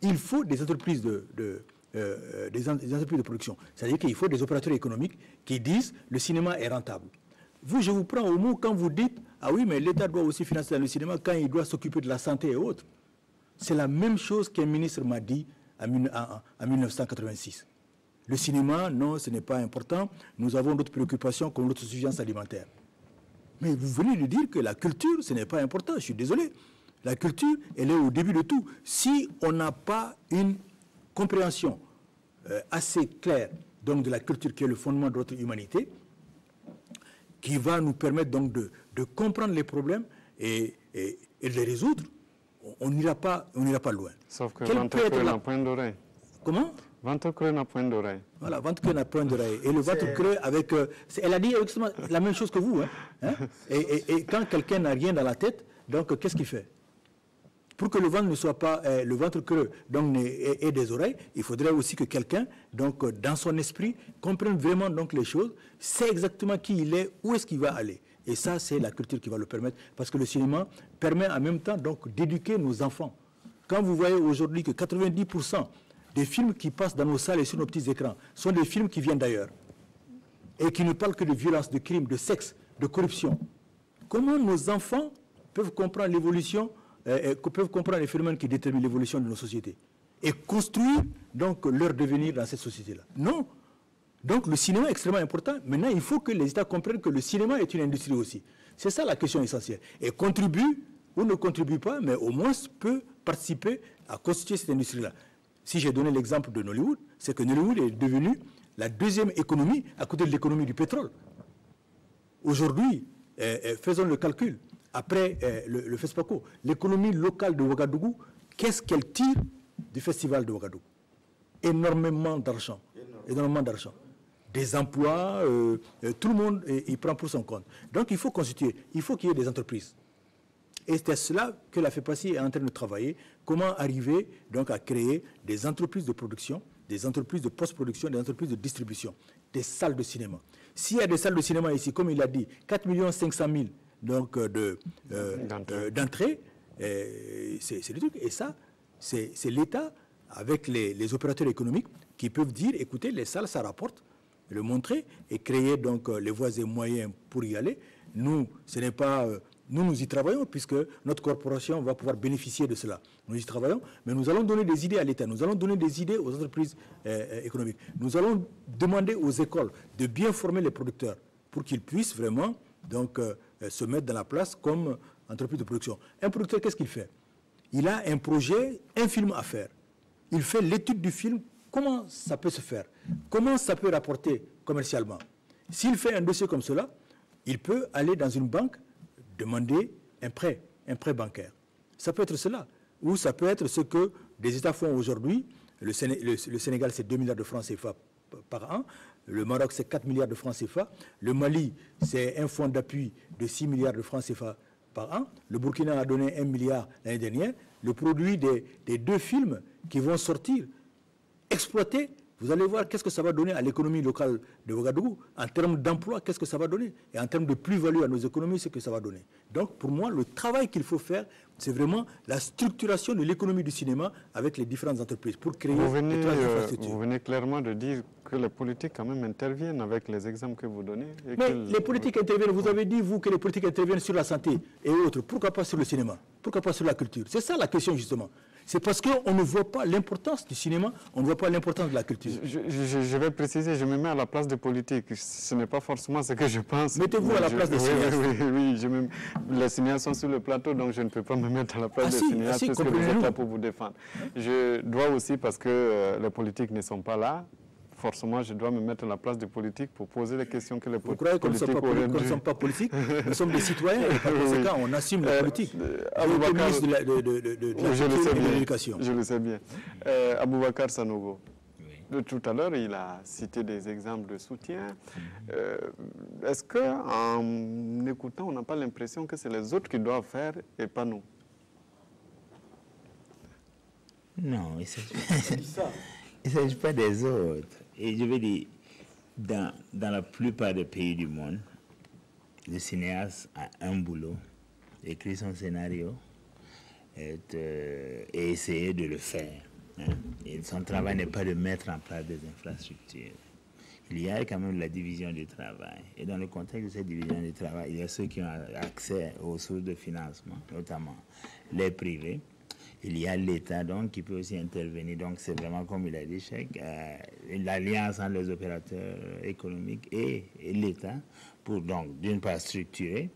Il faut des entreprises des entreprises de production. C'est-à-dire qu'il faut des opérateurs économiques qui disent le cinéma est rentable. Vous, je vous prends au mot quand vous dites ah oui, mais l'État doit aussi financer le cinéma quand il doit s'occuper de la santé et autres. C'est la même chose qu'un ministre m'a dit en 1986. Le cinéma, non, ce n'est pas important. Nous avons d'autres préoccupations comme l'autosuffisance alimentaire. Mais vous venez de dire que la culture, ce n'est pas important. Je suis désolé. La culture, elle est au début de tout. Si on n'a pas une compréhension assez claire donc, de la culture qui est le fondement de notre humanité, qui va nous permettre donc de comprendre les problèmes et de les résoudre, on n'ira pas loin. Sauf que ventre creux n'a point d'oreille. Comment? Ventre creux n'a point d'oreille. Voilà, ventre creux n'a point d'oreille. Et le ventre creux avec... elle a dit exactement la même chose que vous. Hein? Et quand quelqu'un n'a rien dans la tête, donc qu'est-ce qu'il fait? Pour que le ventre ne soit pas le ventre creux, donc et des oreilles, il faudrait aussi que quelqu'un, donc dans son esprit, comprenne vraiment donc les choses, sait exactement qui il est, où est-ce qu'il va aller. Et ça, c'est la culture qui va le permettre, parce que le cinéma permet en même temps donc d'éduquer nos enfants. Quand vous voyez aujourd'hui que 90% des films qui passent dans nos salles et sur nos petits écrans sont des films qui viennent d'ailleurs et qui ne parlent que de violence, de crimes, de sexe, de corruption. Comment nos enfants peuvent comprendre l'évolution, peuvent comprendre les phénomènes qui déterminent l'évolution de nos sociétés et construire donc leur devenir dans cette société-là? Non. Donc le cinéma est extrêmement important. Maintenant, il faut que les États comprennent que le cinéma est une industrie aussi. C'est ça la question essentielle. Et contribue ou ne contribue pas, mais au moins peut participer à constituer cette industrie-là. Si j'ai donné l'exemple de Nollywood, c'est que Nollywood est devenu la deuxième économie à côté de l'économie du pétrole. Aujourd'hui, faisons le calcul, après le FESPACO, l'économie locale de Ouagadougou, qu'est-ce qu'elle tire du festival de Ouagadougou? Énormément d'argent. Énormément d'argent. Des emplois, tout le monde il prend pour son compte. Donc il faut constituer, il faut qu'il y ait des entreprises. Et c'est cela que la FEPACI est en train de travailler, comment arriver donc à créer des entreprises de production, des entreprises de post-production, des entreprises de distribution, des salles de cinéma. S'il y a des salles de cinéma ici, comme il a dit, 4 500 000 donc, d'entrées, c'est le truc. Et ça, c'est l'État avec les opérateurs économiques qui peuvent dire, écoutez, les salles, ça rapporte, le montrer et créer donc les voies et moyens pour y aller. Nous, ce n'est pas... Nous y travaillons puisque notre corporation va pouvoir bénéficier de cela. Nous y travaillons, mais nous allons donner des idées à l'État, nous allons donner des idées aux entreprises économiques. Nous allons demander aux écoles de bien former les producteurs pour qu'ils puissent vraiment donc, se mettre dans la place comme entreprise de production. Un producteur, qu'est-ce qu'il fait? Il a un projet, un film à faire. Il fait l'étude du film, comment ça peut se faire, comment ça peut rapporter commercialement. S'il fait un dossier comme cela, il peut aller dans une banque demander un prêt bancaire. Ça peut être cela, ou ça peut être ce que des États font aujourd'hui. Le Sénégal, c'est 2 milliards de francs CFA par an. Le Maroc, c'est 4 milliards de francs CFA. Le Mali, c'est un fonds d'appui de 6 milliards de francs CFA par an. Le Burkina a donné 1 milliard l'année dernière. Le produit des 2 films qui vont sortir, exploités, vous allez voir qu'est-ce que ça va donner à l'économie locale de Ouagadougou. En termes d'emploi, qu'est-ce que ça va donner? Et en termes de plus-value à nos économies, c'est ce que ça va donner. Donc, pour moi, le travail qu'il faut faire, c'est vraiment la structuration de l'économie du cinéma avec les différentes entreprises pour créer des infrastructures. Vous venez clairement de dire que les politiques quand même interviennent avec les exemples que vous donnez. Mais les politiques interviennent, vous avez dit, vous, que les politiques interviennent sur la santé et autres. Pourquoi pas sur le cinéma? Pourquoi pas sur la culture? C'est ça la question, justement. C'est parce qu'on ne voit pas l'importance du cinéma, on ne voit pas l'importance de la culture. Je vais préciser, je me mets à la place des politiques. Ce n'est pas forcément ce que je pense. Mettez-vous à la place des cinéastes. Oui, les cinéastes sont sur le plateau, donc je ne peux pas me mettre à la place des cinéastes parce que vous êtes là pour vous défendre. Je dois aussi, parce que les politiques ne sont pas là, forcément, je dois me mettre à la place des politiques pour poser les questions que les politiques auraient dû. Vous croyez qu'on ne sommes pas politiques? Nous sommes des citoyens et par conséquent, on assume la politique. Je le sais bien. Aboubacar Sanogo, tout à l'heure, il a cité des exemples de soutien. Est-ce qu'en écoutant, on n'a pas l'impression que c'est les autres qui doivent faire et pas nous? Non, il ne s'agit pas des autres. Et je veux dire, dans la plupart des pays du monde, le cinéaste a un boulot, écrire son scénario et essayer de le faire. Hein. Et son travail n'est pas de mettre en place des infrastructures. Il y a quand même la division du travail. Et dans le contexte de cette division du travail, il y a ceux qui ont accès aux sources de financement, notamment les privés. Il y a l'État donc qui peut aussi intervenir. Donc c'est vraiment comme il a dit, Cheikh, l'alliance entre les opérateurs économiques et l'État pour donc d'une part structurer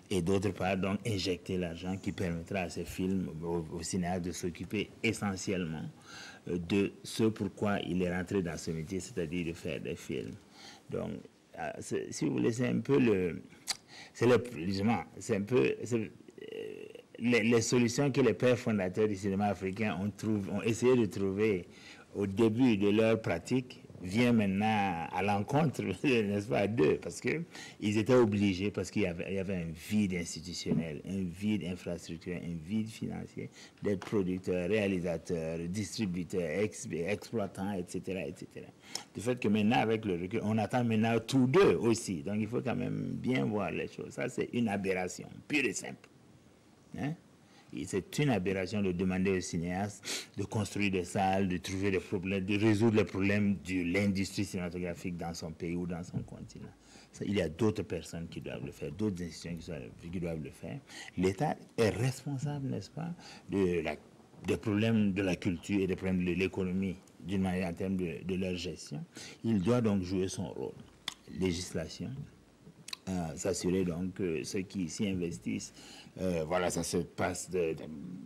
et d'autre part donc injecter l'argent qui permettra à ces films, au cinéaste de s'occuper essentiellement de ce pourquoi il est rentré dans ce métier, c'est-à-dire de faire des films. Donc si vous voulez, c'est un peu les solutions que les pères fondateurs du cinéma africain ont essayé de trouver au début de leur pratique vient maintenant à l'encontre, n'est-ce pas, d'eux, parce qu'ils étaient obligés, parce qu'il y avait un vide institutionnel, un vide infrastructurel, un vide financier, d'être producteurs, réalisateurs, distributeurs, exploitants, etc., etc. Du fait que maintenant, avec le recul, on attend maintenant tous deux aussi. Donc, il faut quand même bien voir les choses. Ça, c'est une aberration, pure et simple. Hein? C'est une aberration de demander aux cinéastes de construire des salles, de trouver des problèmes, de résoudre les problèmes de l'industrie cinématographique dans son pays ou dans son continent. Ça, il y a d'autres personnes qui doivent le faire, d'autres institutions qui doivent le faire. L'État est responsable, n'est-ce pas, des problèmes de la culture et des problèmes de l'économie, d'une manière en termes de leur gestion. Il doit donc jouer son rôle. Législation, s'assurer donc que ceux qui s'y investissent, voilà, ça se passe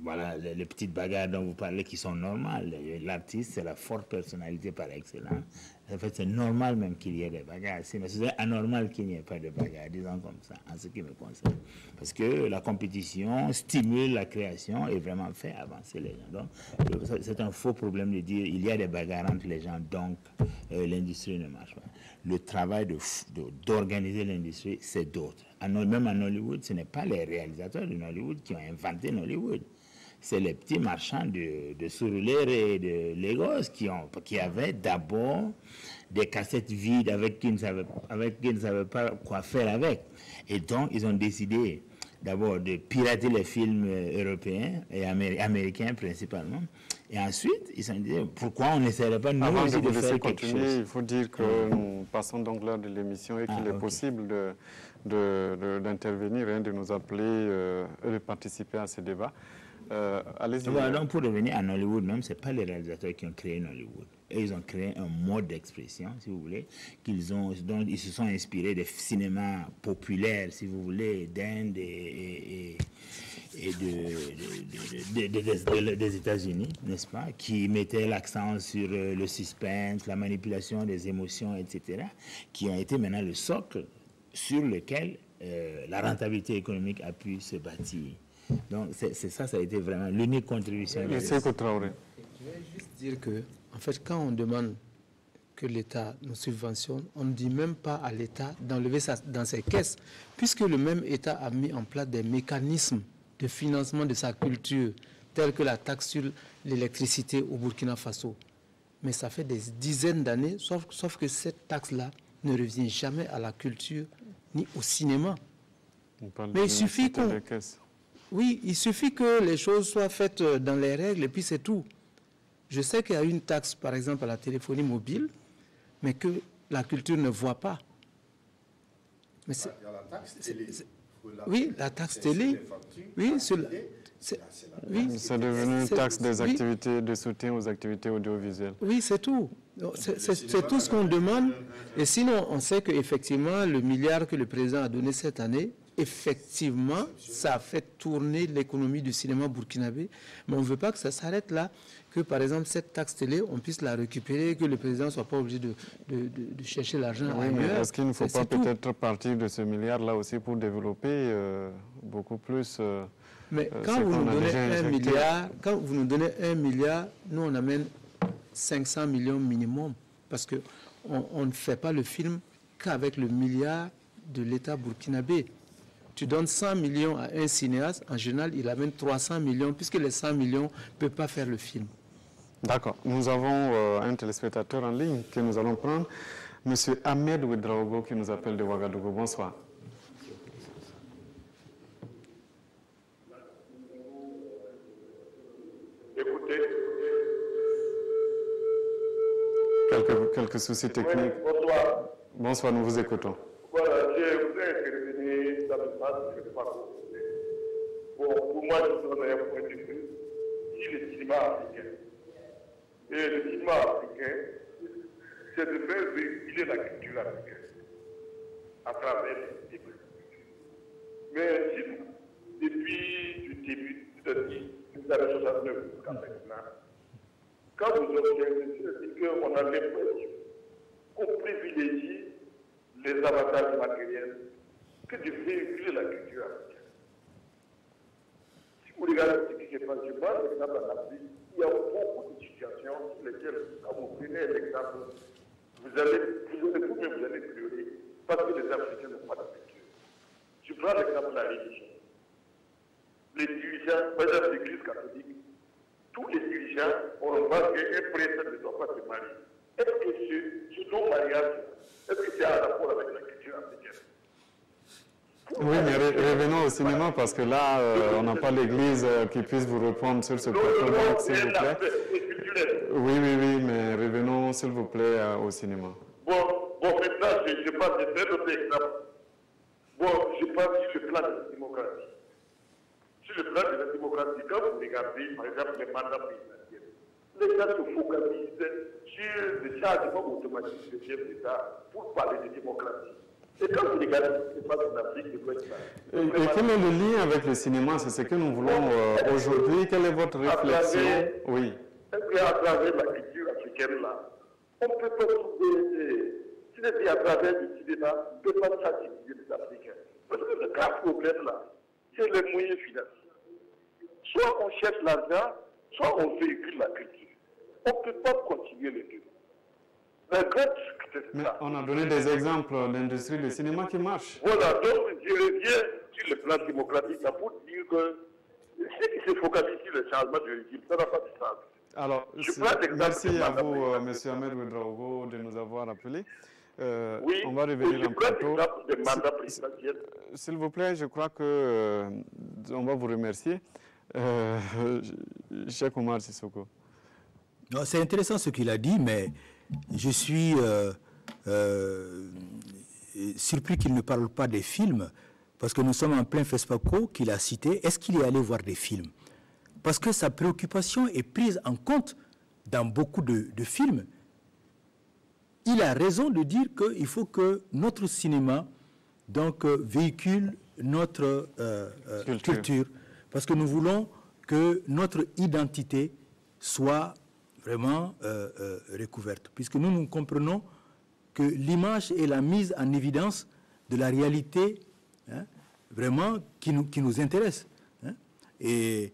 voilà, les petites bagarres dont vous parlez qui sont normales. L'artiste, c'est la forte personnalité par excellence. En fait, c'est normal même qu'il y ait des bagarres. Mais c'est anormal qu'il n'y ait pas de bagarres, disons comme ça, en ce qui me concerne. Parce que la compétition stimule la création et vraiment fait avancer les gens. Donc, c'est un faux problème de dire il y a des bagarres entre les gens, donc l'industrie ne marche pas. Le travail d'organiser l'industrie, c'est d'autres. Même en Hollywood, ce n'est pas les réalisateurs de Hollywood qui ont inventé Hollywood. C'est les petits marchands de Surulere et de Lagos qui avaient d'abord des cassettes vides avec qui ils ne savaient pas quoi faire avec. Et donc, ils ont décidé d'abord de pirater les films européens et américains principalement. Et ensuite, ils se sont dit, pourquoi on n'essaierait pas nous aussi de faire quelque chose? Il faut dire que nous passons donc l'heure de l'émission et qu'il est possible d'intervenir, de nous appeler et de participer à ce débat. Allez-y. Donc, pour revenir à Hollywood même, ce n'est pas les réalisateurs qui ont créé Hollywood. Et ils ont créé un mode d'expression, si vous voulez, dont ils se sont inspirés des cinémas populaires, si vous voulez, d'Inde et des États-Unis, n'est-ce pas, qui mettaient l'accent sur le suspense, la manipulation des émotions, etc., qui ont été maintenant le socle sur lequel la rentabilité économique a pu se bâtir. Donc, ça a été vraiment l'unique contribution. Je vais juste dire que, en fait, quand on demande que l'État nous subventionne, on ne dit même pas à l'État d'enlever ça dans ses caisses, puisque le même État a mis en place des mécanismes de financement de sa culture, tels que la taxe sur l'électricité au Burkina Faso. Mais ça fait des dizaines d'années, sauf que cette taxe-là ne revient jamais à la culture ni au cinéma. Mais il suffit qu'on... Oui, il suffit que les choses soient faites dans les règles et puis c'est tout. Je sais qu'il y a une taxe, par exemple, à la téléphonie mobile, mais que la culture ne voit pas. Mais c'est, il y a la taxe télé. Oui, la taxe télé. Oui, c'est devenu une taxe des activités de soutien aux activités audiovisuelles. Oui, c'est tout. C'est tout ce qu'on demande. Et sinon, on sait qu'effectivement, le milliard que le président a donné cette année, effectivement, ça a fait tourner l'économie du cinéma burkinabé. Mais on ne veut pas que ça s'arrête là, que par exemple cette taxe télé, on puisse la récupérer, que le président ne soit pas obligé de chercher l'argent ailleurs. Est-ce qu'il ne faut pas peut-être partir de ce milliard-là aussi pour développer beaucoup plus mais quand vous nous donnez 1 milliard, quand vous nous donnez 1 milliard, nous on amène 500 millions minimum, parce qu'on ne fait pas le film qu'avec le milliard de l'État burkinabé. Tu donnes 100 millions à un cinéaste, en général, il amène 300 millions, puisque les 100 millions ne peuvent pas faire le film. D'accord. Nous avons un téléspectateur en ligne que nous allons prendre, M. Ahmed Ouedraogo, qui nous appelle de Ouagadougou. Bonsoir. Écoutez. Quelques soucis techniques. Oui, bonsoir. Bonsoir, nous vous écoutons. Voilà, je voudrais intervenir dans le cadre de parcours. Bon, pour moi, je donne un point de vue sur le cinéma africain. Et le cinéma africain, c'est de faire véhiculer la culture africaine à travers les films. Mais si depuis le début des années 69 jusqu'à maintenant, quand vous observez, c'est qu'on a l'impression qu'on privilégie les avantages matériels que de véhiculer la culture africaine. Si vous regardez ce qui se passe, je pense, par exemple, en Afrique, il y a beaucoup de situations sur lesquelles, quand vous prenez l'exemple vous allez pleurer parce que les Africains n'ont pas de culture. Je prends l'exemple de la religion. Les dirigeants, par exemple l'Église catholique, tous les dirigeants ont remarqué qu'un prêtre ne doit pas se marier. Est-ce que ce non-mariage, est-ce que c'est en rapport avec la culture africaine? Oui, mais revenons au cinéma parce que là, on n'a pas l'Église qui puisse vous répondre sur ce plateau, donc s'il vous plaît. Oui, mais revenons s'il vous plaît au cinéma. Bon, maintenant, je passe de un autre exemple. Bon, je passe sur le plan de la démocratie. Sur le plan de la démocratie, quand vous regardez, par exemple, les mandats présidentiels, les gens se focalisent sur le changement automatique de chef d'État pour parler de démocratie. Et quand vous regardez ce qui se passe en Afrique de l'Ouest, et quel est le lien avec le cinéma? C'est ce que nous voulons aujourd'hui. Quelle est votre réflexion? Oui. Est-ce qu'à travers la culture africaine, là, on ne peut pas trouver, si c'est à travers le cinéma, on ne peut pas sensibiliser les Africains. Parce que le grand problème, là, c'est les moyens financiers. Soit on cherche l'argent, soit on véhicule la culture. On ne peut pas continuer les deux. Mais on a donné des exemples d'industrie du cinéma qui marche. Voilà, donc je reviens sur le plan démocratique là, pour dire que ceux qui se focalisent sur le changement de régime, ça n'a pas de sens. Alors, merci à vous, M. Ahmed Ouedraogo, de nous avoir appelés. Oui, on va revenir en plateau. S'il vous plaît, je crois que on va vous remercier. Cheikh Oumar Sissoko. C'est intéressant ce qu'il a dit, mais je suis surpris qu'il ne parle pas des films, parce que nous sommes en plein FESPACO qu'il a cité. Est-ce qu'il est allé voir des films? Parce que sa préoccupation est prise en compte dans beaucoup de films. Il a raison de dire qu'il faut que notre cinéma donc, véhicule notre culture, parce que nous voulons que notre identité soit vraiment recouverte, puisque nous comprenons que l'image est la mise en évidence de la réalité vraiment qui nous intéresse. Hein. Et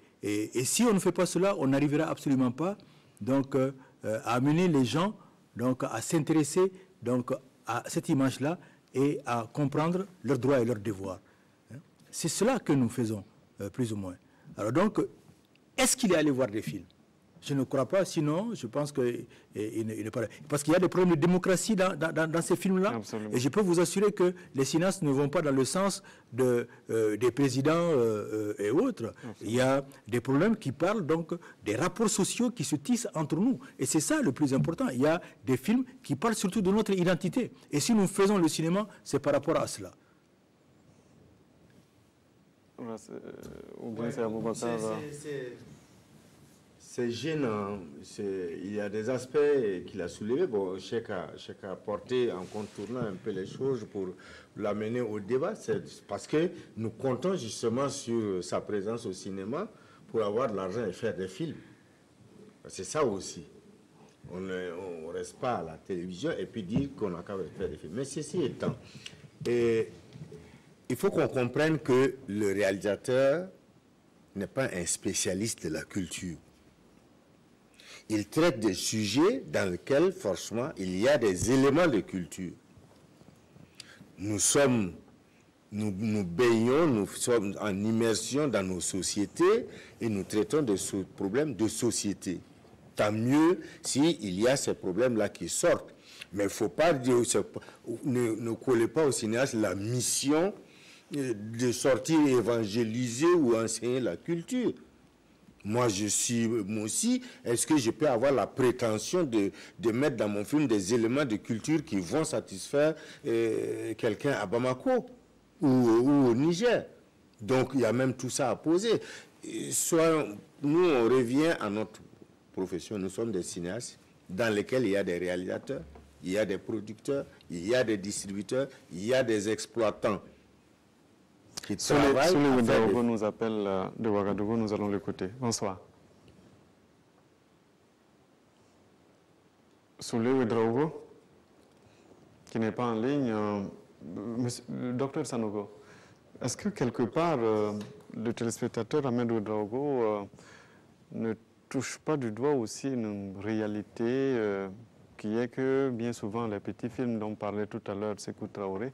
si on ne fait pas cela, on n'arrivera absolument pas donc, à amener les gens donc, à s'intéresser donc, à cette image-là et à comprendre leurs droits et leurs devoirs. Hein. C'est cela que nous faisons, plus ou moins. Alors donc, est-ce qu'il est allé voir des films? Je ne crois pas, sinon je pense qu'il n'est pas là. Parce qu'il y a des problèmes de démocratie dans ces films-là. Absolument. Et je peux vous assurer que les cinéastes ne vont pas dans le sens des présidents et autres. Absolument. Il y a des problèmes qui parlent donc des rapports sociaux qui se tissent entre nous. Et c'est ça le plus important. Il y a des films qui parlent surtout de notre identité. Et si nous faisons le cinéma, c'est par rapport à cela. C'est gênant. Il y a des aspects qu'il a soulevés. Bon, chacun a porté en contournant un peu les choses pour l'amener au débat. C'est parce que nous comptons justement sur sa présence au cinéma pour avoir de l'argent et faire des films. C'est ça aussi. On ne reste pas à la télévision et puis dire qu'on a qu'à faire des films. Mais ceci étant, il faut qu'on comprenne que le réalisateur n'est pas un spécialiste de la culture. Il traite des sujets dans lesquels, forcément, il y a des éléments de culture. Nous baignons, nous sommes en immersion dans nos sociétés et nous traitons de ce problème de société. Tant mieux s'il y a ces problèmes-là qui sortent. Mais il ne faut pas dire, ne collez pas au cinéaste la mission de sortir évangéliser ou enseigner la culture. Moi aussi, est-ce que je peux avoir la prétention de mettre dans mon film des éléments de culture qui vont satisfaire quelqu'un à Bamako ou au Niger? Donc, il y a même tout ça à poser. Nous, on revient à notre profession. Nous sommes des cinéastes dans lesquels il y a des réalisateurs, il y a des producteurs, il y a des distributeurs, il y a des exploitants. Soulé Ouedraogo nous appelle de Ouagadougou, nous allons l'écouter. Bonsoir. Soulé Ouedraogo, qui n'est pas en ligne. Docteur Sanogo, est-ce que quelque part, le téléspectateur Ahmed Ouedraogo ne touche pas du doigt aussi une réalité qui est que bien souvent les petits films dont parlait tout à l'heure Sékou Traoré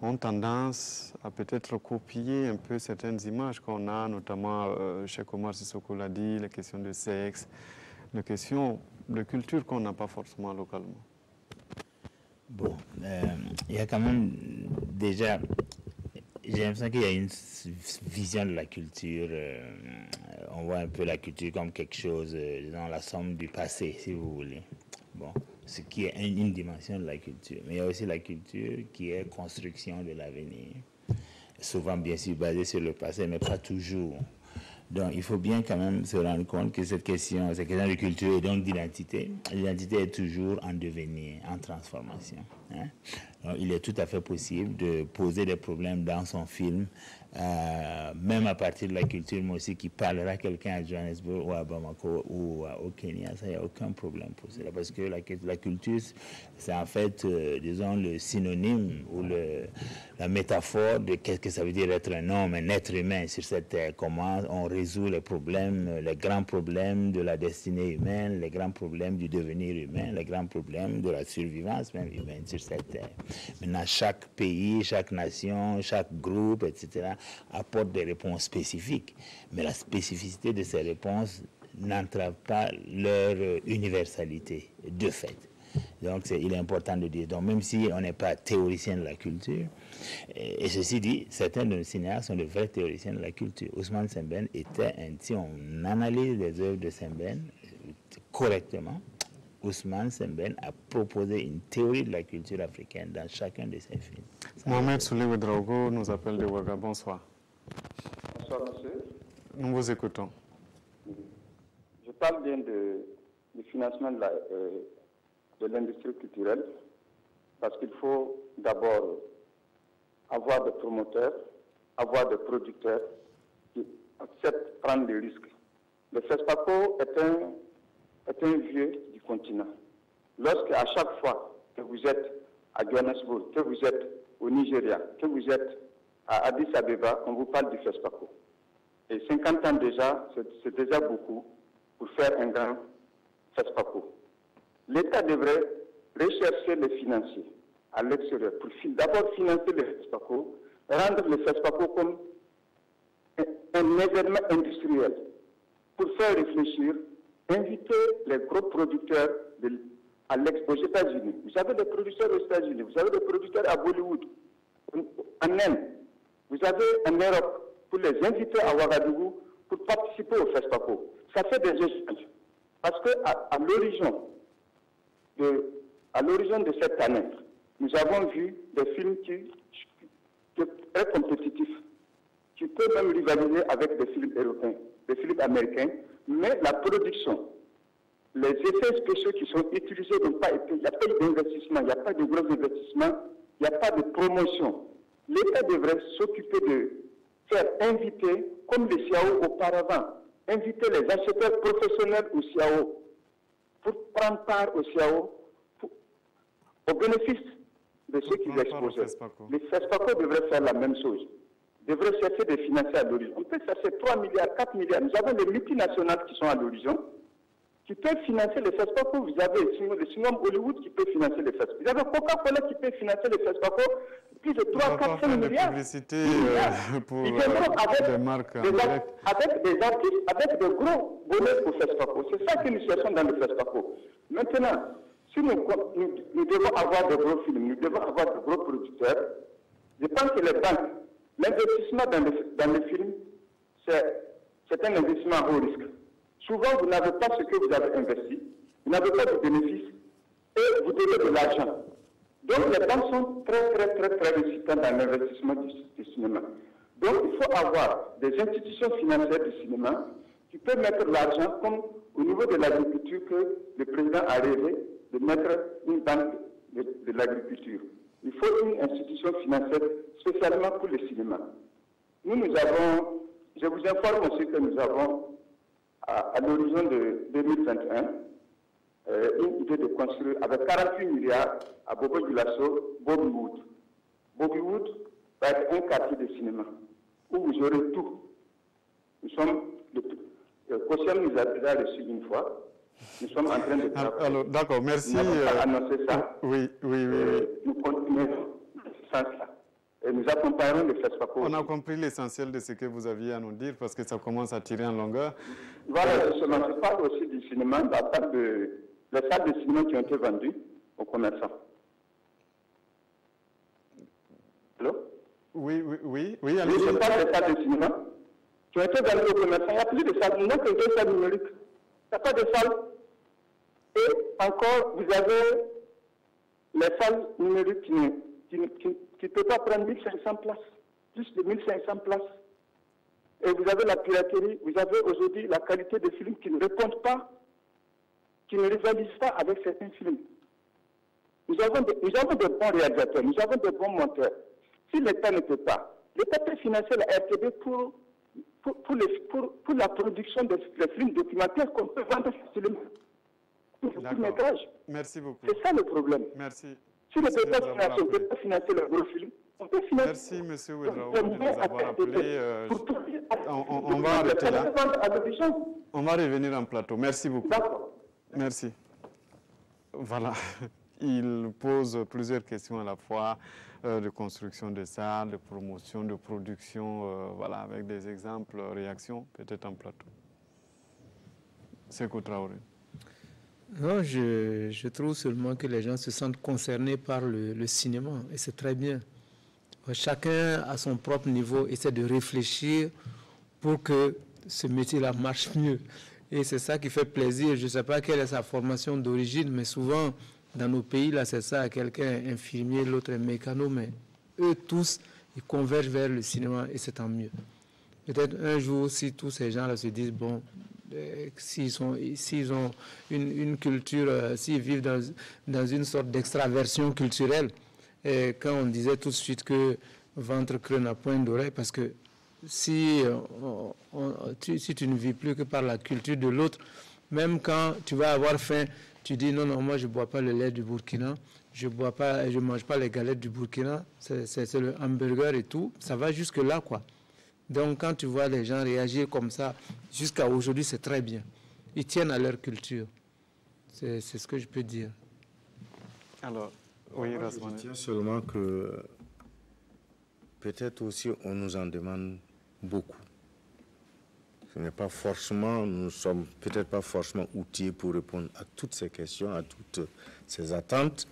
ont tendance à peut-être copier un peu certaines images qu'on a, notamment Cheikh Omar Sissoko l'a dit, les questions de sexe, les questions de culture qu'on n'a pas forcément localement. Bon, il y a quand même déjà, j'ai l'impression qu'il y a une vision de la culture, on voit un peu la culture comme quelque chose, disons, la somme du passé, si vous voulez. Bon, ce qui est une dimension de la culture. Mais il y a aussi la culture qui est construction de l'avenir, souvent bien sûr basée sur le passé, mais pas toujours. Donc, il faut bien quand même se rendre compte que cette question de culture et donc d'identité, l'identité est toujours en devenir, en transformation. Hein? Donc, il est tout à fait possible de poser des problèmes dans son film, même à partir de la culture, mais aussi qui parlera à quelqu'un à Johannesburg ou à Bamako ou au Kenya. Ça, il n'y a aucun problème pour cela. Parce que la culture, c'est en fait, disons, le synonyme ou la métaphore de qu'est-ce que ça veut dire être un homme, un être humain sur cette terre. Comment on résout les problèmes, les grands problèmes de la destinée humaine, les grands problèmes du devenir humain, les grands problèmes de la survivance même humaine sur cette terre. Maintenant, chaque pays, chaque nation, chaque groupe, etc., apporte des réponses spécifiques. Mais la spécificité de ces réponses n'entrave pas leur universalité, de fait. Donc, il est important de dire. Donc, même si on n'est pas théoricien de la culture, et ceci dit, certains de nos cinéastes sont de vrais théoriciens de la culture. Ousmane Sembène était si on analyse les œuvres de Sembène correctement, Ousmane Sembène a proposé une théorie de la culture africaine dans chacun de ses films. Mohamed Souley Ouedraogo nous appelle de Ouaga. Bonsoir. Bonsoir, monsieur. Nous vous écoutons. Je parle bien du financement de l'industrie culturelle, parce qu'il faut d'abord avoir des promoteurs, avoir des producteurs qui acceptent de prendre des risques. Le FESPACO est un vieux du continent. Lorsque à chaque fois que vous êtes à Johannesburg, que vous êtes au Nigeria, que vous êtes à Addis Abeba, on vous parle du FESPACO. Et 50 ans déjà, c'est déjà beaucoup pour faire un grand FESPACO. L'État devrait rechercher les financiers à l'extérieur pour d'abord financer le FESPACO, rendre le FESPACO comme un événement industriel pour faire réfléchir, inviter les gros producteurs aux États-Unis. Vous avez des producteurs aux États-Unis, vous avez des producteurs à Bollywood, en Inde, vous avez en Europe, pour les inviter à Ouagadougou pour participer au FESPACO. Ça fait des échanges. Parce qu'à l'horizon de cette année, nous avons vu des films qui sont très compétitifs, qui peuvent même rivaliser avec des films européens, des films américains, mais la production, les effets spéciaux qui sont utilisés n'ont pas été, il n'y a pas eu d'investissement, il n'y a pas de gros investissements, il n'y a pas de promotion. L'État devrait s'occuper de faire inviter, comme les CIAO auparavant, inviter les acheteurs professionnels au CIAO pour prendre part au CIAO au bénéfice de ceux qui l'exposaient. Les FESPACO devraient faire la même chose. Devraient chercher des financiers à l'horizon. On peut chercher 3 milliards, 4 milliards. Nous avons des multinationales qui sont à l'horizon, qui peuvent financer les FESPACO. Vous avez le Singom Hollywood qui peut financer les FESPACO. Vous avez Coca-Cola qui peut financer les FESPACO. Plus de 3, 4, 5 milliards. Pour des marques avec des artistes, avec de gros bonus au FESPACO. C'est ça que nous cherchons dans le FESPACO. Maintenant, si nous devons avoir de gros films, nous devons avoir de gros producteurs, je pense que les banques, l'investissement dans les films, c'est un investissement à haut risque. Souvent, vous n'avez pas ce que vous avez investi, vous n'avez pas de bénéfices et vous devez de l'argent. Donc, les banques sont très résistantes dans l'investissement du cinéma. Donc, il faut avoir des institutions financières du cinéma qui peuvent mettre l'argent, comme au niveau de l'agriculture, que le président a rêvé de mettre une banque de l'agriculture. Il faut une institution financière spécialement pour le cinéma. Nous avons, je vous informe aussi que nous avons, à l'horizon de 2021, une idée de construire avec 48 milliards à Bobo-Dioulasso, Bollywood. Bollywood va être un quartier de cinéma où vous aurez tout. Nous sommes, le COSEM nous a déjà reçu une fois, Nous sommes en train de travailler. Alors, d'accord, merci. Nous n'avons pas annoncé ça. Oui. Nous continuons dans ce sens-là. Et nous accompagnerons le FESPACO. On a compris l'essentiel de ce que vous aviez à nous dire parce que ça commence à tirer en longueur. Voilà, justement, je parle aussi du cinéma, les salles de cinéma qui ont été vendues aux commerçants. Allô? Oui, allez. Je parle des salles de cinéma qui ont été vendues aux commerçants. Il n'y a plus de salles, il n'y a que deux salles numériques. Il n'y a pas de salles. Et encore, vous avez les salles numériques qui ne peuvent pas prendre 1500 places, plus de 1500 places. Et vous avez la piraterie, vous avez aujourd'hui la qualité des films qui ne répondent pas, qui ne rivalisent pas avec certains films. Nous avons de bons réalisateurs, nous avons de bons monteurs. Si l'État ne peut pas, l'État peut financer la RTB pour la production de films documentaires qu'on peut vendre facilement. Pour le court-métrage. Merci beaucoup. C'est ça le problème. Merci. Si le État ne peut pas financer le gros film, on peut financer. Merci, M. Ouedraogo, de nous avoir appelé. On va arrêter là. On va revenir en plateau. Merci beaucoup. Merci. Voilà. Il pose plusieurs questions à la fois de construction de salles, de promotion, de production, voilà, avec des exemples, réactions, peut-être en plateau. Sékou Traoré. Non, je trouve seulement que les gens se sentent concernés par le cinéma, et c'est très bien. Chacun, à son propre niveau, essaie de réfléchir pour que ce métier-là marche mieux. Et c'est ça qui fait plaisir. Je ne sais pas quelle est sa formation d'origine, mais souvent, dans nos pays, là, c'est ça. Quelqu'un est infirmier, l'autre est mécano, mais eux tous, ils convergent vers le cinéma, et c'est tant mieux. Peut-être un jour, si tous ces gens-là se disent, bon, s'ils ont une culture, s'ils vivent dans une sorte d'extraversion culturelle, et quand on disait tout de suite que ventre creux n'a point d'oreille, parce que si tu ne vis plus que par la culture de l'autre, même quand tu vas avoir faim, tu dis non, moi je ne bois pas le lait du Burkina, je ne mange pas les galettes du Burkina, c'est le hamburger et tout, ça va jusque là, quoi. Donc, quand tu vois les gens réagir comme ça, jusqu'à aujourd'hui, c'est très bien. Ils tiennent à leur culture. C'est ce que je peux dire. Alors, oui, Rasmane. Je tiens seulement que peut-être aussi on nous en demande beaucoup. Ce n'est pas forcément, nous sommes peut-être pas forcément outillés pour répondre à toutes ces questions, à toutes ces attentes,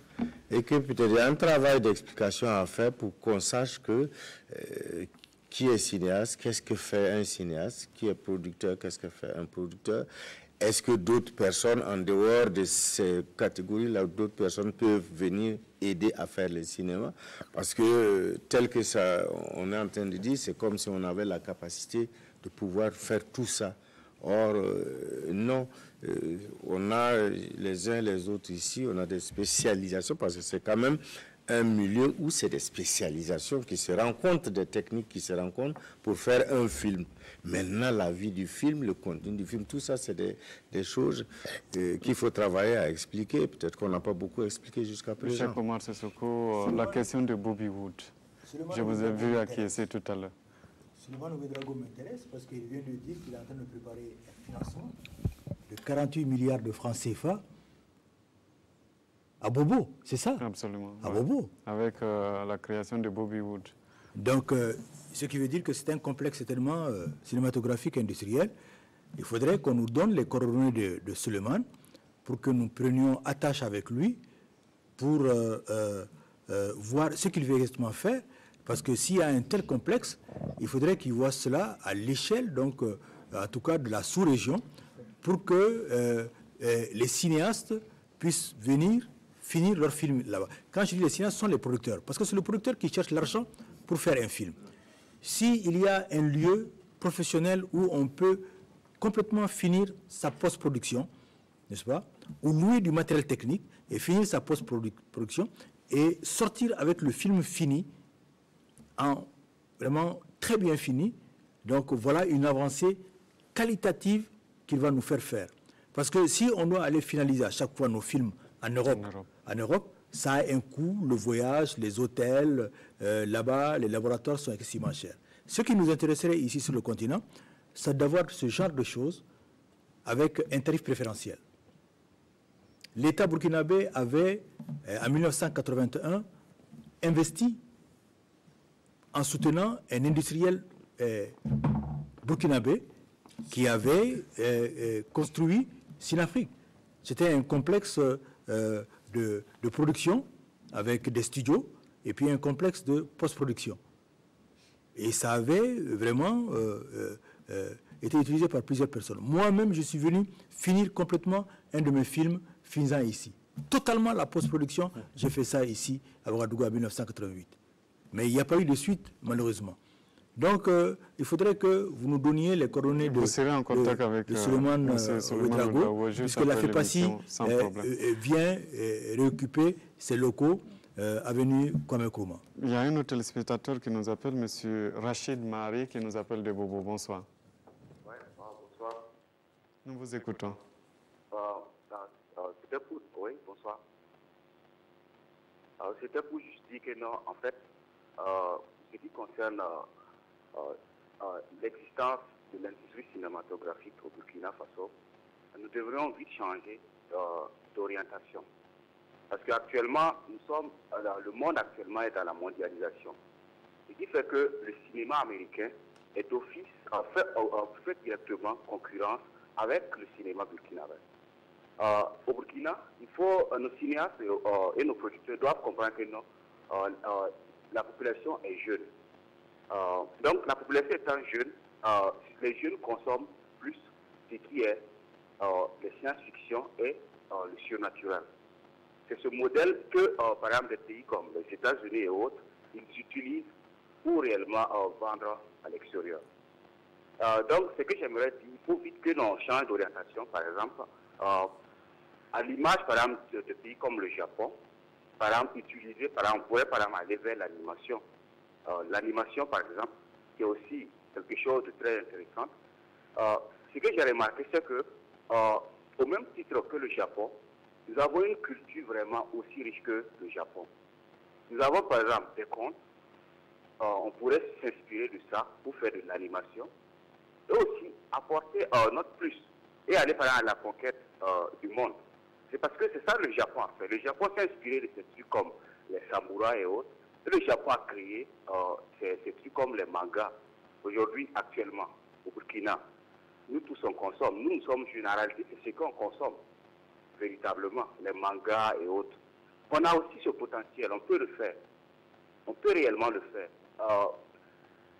et que peut-être il y a un travail d'explication à faire pour qu'on sache que qui est cinéaste, qu'est-ce que fait un cinéaste, qui est producteur, qu'est-ce que fait un producteur. Est-ce que d'autres personnes, en dehors de ces catégories-là, d'autres personnes peuvent venir aider à faire le cinéma? Parce que, tel que ça, on est en train de dire, c'est comme si on avait la capacité de pouvoir faire tout ça. Or, non, on a les uns les autres ici, on a des spécialisations, parce que c'est quand même un milieu où c'est des spécialisations qui se rencontrent, des techniques qui se rencontrent pour faire un film. Maintenant, la vie du film, le contenu du film, tout ça, c'est des choses qu'il faut travailler à expliquer. Peut-être qu'on n'a pas beaucoup expliqué jusqu'à présent. Cheikh Omar Sissoko, la question de Bobby Wood. Je vous ai vu acquiescer tout à l'heure. Souleymane Ouedraogo m'intéresse parce qu'il vient de dire qu'il est en train de préparer un financement de 48 milliards de francs CFA à Bobo, c'est ça? Absolument. À Bobo. Avec la création de Bobby Wood. Donc, ce qui veut dire que c'est un complexe certainement cinématographique industriel. Il faudrait qu'on nous donne les coordonnées de Souleymane pour que nous prenions attache avec lui pour voir ce qu'il veut exactement faire. Parce que s'il y a un tel complexe, il faudrait qu'il voit cela à l'échelle, donc en tout cas de la sous-région, pour que les cinéastes puissent venir finir leur film là-bas. Quand je dis les cinéastes, ce sont les producteurs, parce que c'est le producteur qui cherche l'argent pour faire un film. S'il y a un lieu professionnel où on peut complètement finir sa post-production, n'est-ce pas, ou louer du matériel technique et finir sa post-production et sortir avec le film fini, en vraiment très bien fini, donc voilà une avancée qualitative qu'il va nous faire. Parce que si on doit aller finaliser à chaque fois nos films en Europe, ça a un coût, le voyage, les hôtels, là-bas, les laboratoires sont extrêmement chers. Ce qui nous intéresserait ici sur le continent, c'est d'avoir ce genre de choses avec un tarif préférentiel. l'État burkinabé avait, en 1981, investi en soutenant un industriel burkinabé qui avait construit Sinafrique. C'était un complexe de production avec des studios et puis un complexe de post-production. Et ça avait vraiment été utilisé par plusieurs personnes. Moi-même, je suis venu finir complètement un de mes films, finissant ici. Totalement la post-production, j'ai fait ça ici, à Ouagadougou, en 1988. Mais il n'y a pas eu de suite, malheureusement. Donc, il faudrait que vous nous donniez les coordonnées de Souleymane Ouedraogo, puisque la FEPACI vient réoccuper ses locaux avenue Kwame Nkrumah. Il y a un autre téléspectateur qui nous appelle, M. Rachid Mahari, qui nous appelle de Bobo. Bonsoir. Oui, bonsoir. Nous vous écoutons. Oui, bonsoir. C'était pour juste dire que non, en fait, ce qui concerne l'existence de l'industrie cinématographique au Burkina Faso, nous devrions vite changer d'orientation. Parce qu'actuellement, le monde actuellement est dans la mondialisation. Ce qui fait que le cinéma américain est d'office, fait directement concurrence avec le cinéma burkinabé. Au Burkina, nos cinéastes et nos producteurs doivent comprendre que la population est jeune. Donc la population étant jeune, les jeunes consomment plus ce qui est les science-fiction et le surnaturel. C'est ce modèle que, par exemple, des pays comme les États-Unis et autres, ils utilisent pour réellement vendre à l'extérieur. Donc, ce que j'aimerais dire, il faut vite que l'on change d'orientation, par exemple, à l'image, par exemple, de pays comme le Japon, par exemple, on pourrait, par exemple, aller vers l'animation. L'animation, par exemple, qui est aussi quelque chose de très intéressant. Ce que j'ai remarqué, c'est que, au même titre que le Japon, nous avons une culture vraiment aussi riche que le Japon. Nous avons par exemple des contes, on pourrait s'inspirer de ça pour faire de l'animation et aussi apporter notre plus et aller par exemple à la conquête du monde. C'est parce que c'est ça le Japon a fait. Le Japon s'est inspiré de ces trucs comme les samouraïs et autres. Et le Japon a créé ces trucs comme les mangas. Aujourd'hui, actuellement, au Burkina, nous tous on consomme. Nous sommes jeunes. En réalité, c'est ce qu'on consomme. Véritablement, les mangas et autres. On a aussi ce potentiel, on peut le faire. On peut réellement le faire.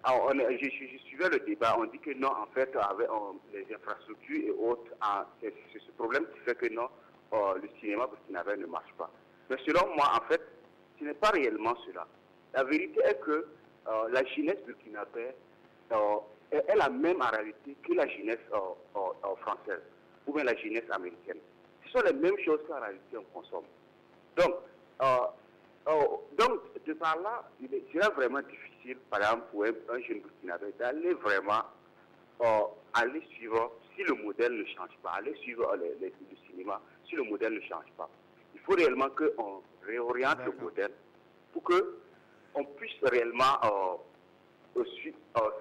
Je suivais le débat, on dit que non, en fait, avec les infrastructures et autres, c'est ce problème qui fait que non, le cinéma burkinabé ne marche pas. Mais selon moi, en fait, ce n'est pas réellement cela. La vérité est que la jeunesse burkinabé est la même en réalité que la jeunesse française ou bien la jeunesse américaine. Ce sont les mêmes choses qu'en réalité on consomme. Donc, de par là, il serait vraiment difficile, par exemple, pour un jeune burkinabé d'aller vraiment aller suivre, si le modèle ne change pas, aller suivre le cinéma, si le modèle ne change pas. Il faut réellement qu'on réoriente le modèle pour qu'on puisse réellement